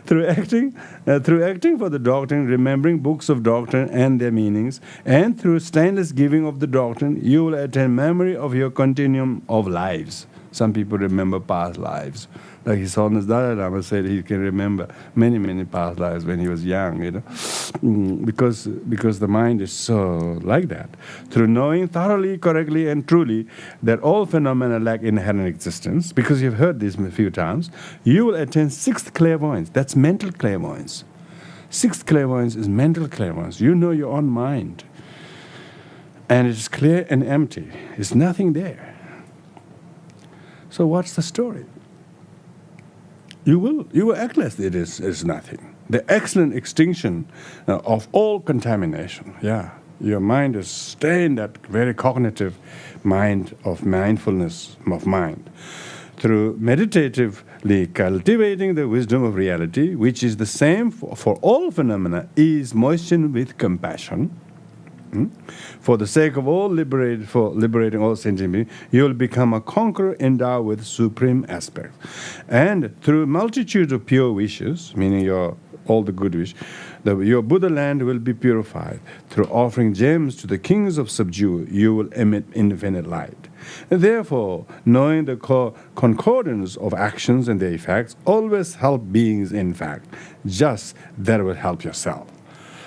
through acting for the doctrine, remembering books of doctrine and their meanings, and through stainless giving of the doctrine, you will attain memory of your continuum of lives. Some people remember past lives. Like His Holiness Dalai Lama said, he can remember many, many past lives when he was young, because the mind is so like that. Through knowing thoroughly, correctly, and truly that all phenomena lack inherent existence, because you've heard this a few times, you will attain sixth clairvoyance. That's mental clairvoyance. Sixth clairvoyance is mental clairvoyance. You know your own mind. And it's clear and empty. There's nothing there. So what's the story? You will act as it is nothing. The excellent extinction of all contamination. Yeah, your mind is staying that very cognitive mind of mindfulness of mind. Through meditatively cultivating the wisdom of reality, which is the same for all phenomena, is moistened with compassion. For the sake of all liberating all sentient beings, you will become a conqueror endowed with supreme aspects. And through multitudes of pure wishes, meaning all the good wish, your Buddha land will be purified. Through offering gems to the kings of subdue, you will emit infinite light. And therefore, knowing the concordance of actions and their effects, always help beings in fact. Just that will help yourself.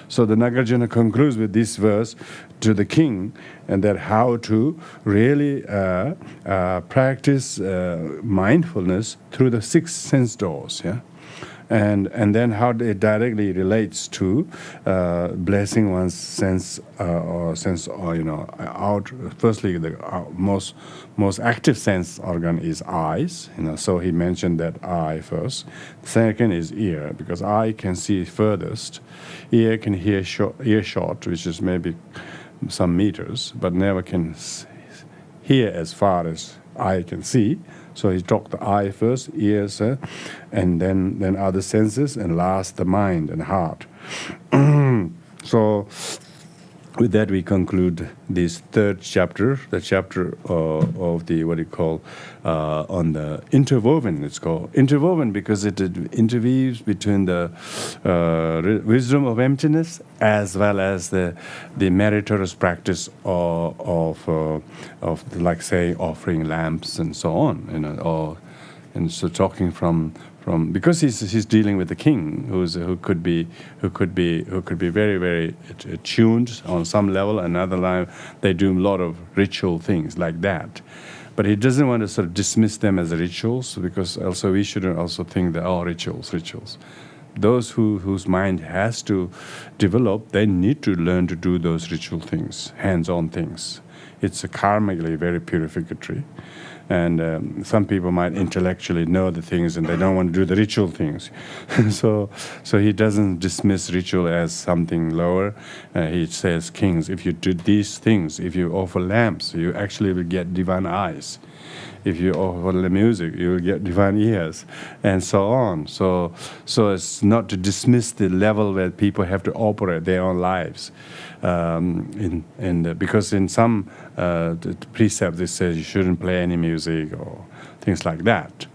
So the Nagarjuna concludes with this verse to the king, and that how to really practice mindfulness through the six sense doors, yeah, and then how it directly relates to blessing one's sense out. Firstly, the most active sense organ is eyes, so he mentioned that eye first. Second is ear, because eye can see furthest. Ear can hear earshot, which is maybe some meters, but never can hear as far as eye can see. So he talked the eye first, ears, and then other senses, and last the mind and heart. So with that we conclude this third chapter, the chapter of the on the interwoven. It's called interwoven because it interweaves between the wisdom of emptiness as well as the meritorious practice of like say offering lamps and so on, and so talking from because he's dealing with the king who could be very, very attuned on some level. Another line, they do a lot of ritual things like that, but he doesn't want to sort of dismiss them as rituals, because also we shouldn't also think that rituals. Those whose mind has to develop, they need to learn to do those ritual things, hands-on things. It's karmically very purificatory. And some people might intellectually know the things and they don't want to do the ritual things. So he doesn't dismiss ritual as something lower. He says, kings, if you do these things, if you offer lamps, you actually will get divine eyes. If you offer the music, you will get divine ears, and so on. So it's not to dismiss the level where people have to operate their own lives. Because in some precepts it says you shouldn't play any music or things like that.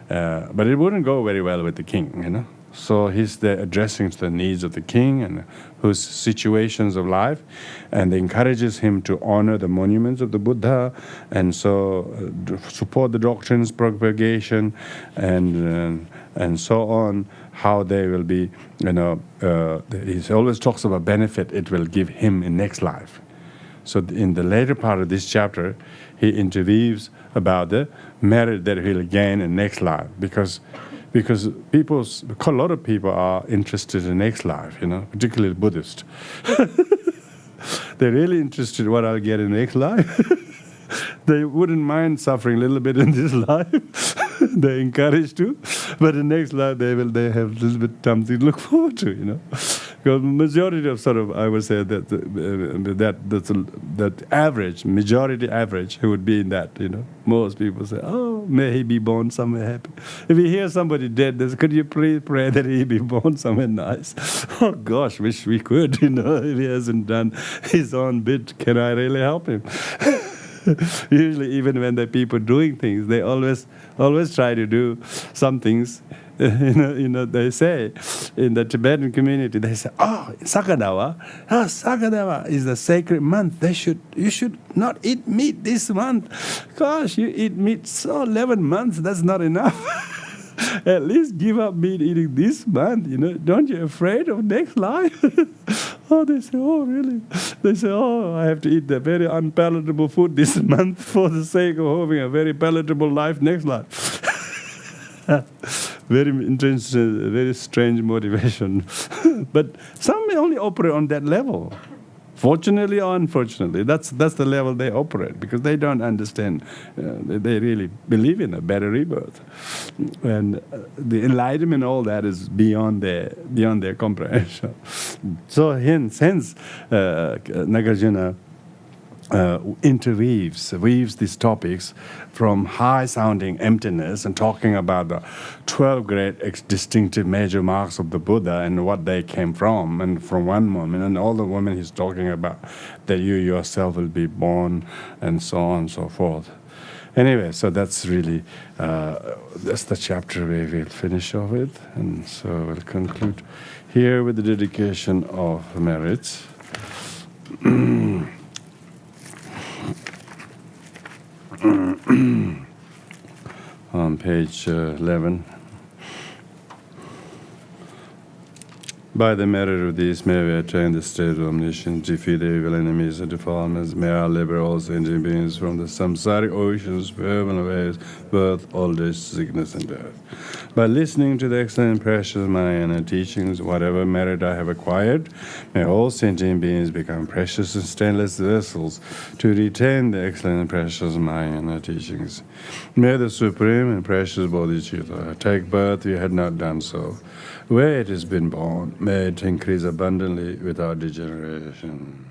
But it wouldn't go very well with the king, So he's there addressing to the needs of the king and whose situations of life, and encourages him to honor the monuments of the Buddha, and so support the doctrine's propagation, and so on. How they will be, he always talks about benefit it will give him in next life. So in the later part of this chapter, he interweaves about the merit that he'll gain in next life, because a lot of people are interested in next life, particularly Buddhist. They're really interested in what I'll get in next life. They wouldn't mind suffering a little bit in this life. They're encouraged to, but in next life they have a little bit something to look forward to, Because majority of sort of, I would say that that average, majority average, who would be in that, most people say, oh, may he be born somewhere happy. If you hear somebody dead, could you pray that he be born somewhere nice? Oh gosh, wish we could, if he hasn't done his own bit, can I really help him? Usually, even when the people doing things, they always try to do some things. They say in the Tibetan community, they say, Sakadawa is the sacred month. You should not eat meat this month. Gosh, you eat meat so 11 months, that's not enough. At least give up meat eating this month, Don't you afraid of next life? They say, oh, really? They say, oh, I have to eat the very unpalatable food this month for the sake of having a very palatable life next life. Very interesting, very strange motivation. But some may only operate on that level. Fortunately or unfortunately, that's the level they operate, because they don't understand. They really believe in a better rebirth, and the enlightenment, all that is beyond their comprehension. So hence, Nagarjuna weaves these topics from high-sounding emptiness and talking about the 12 great distinctive major marks of the Buddha and what they came from, and from one moment, and all the women he's talking about, that you yourself will be born, and so on and so forth. Anyway, so that's really, that's the chapter we will finish off with, and so we'll conclude here with the dedication of merits. On page 11. By the merit of these, may we attain the state of omniscience, defeat the evil enemies and defilements. May our liberate all sentient beings from the samsaric oceans, heaven of waves, birth, old age, sickness, and death. By listening to the excellent precious Mahayana teachings, whatever merit I have acquired, may all sentient beings become precious and stainless vessels to retain the excellent and precious Mahayana teachings. May the supreme and precious Bodhicitta take birth we had not done so. Where it has been born, may it increase abundantly without degeneration.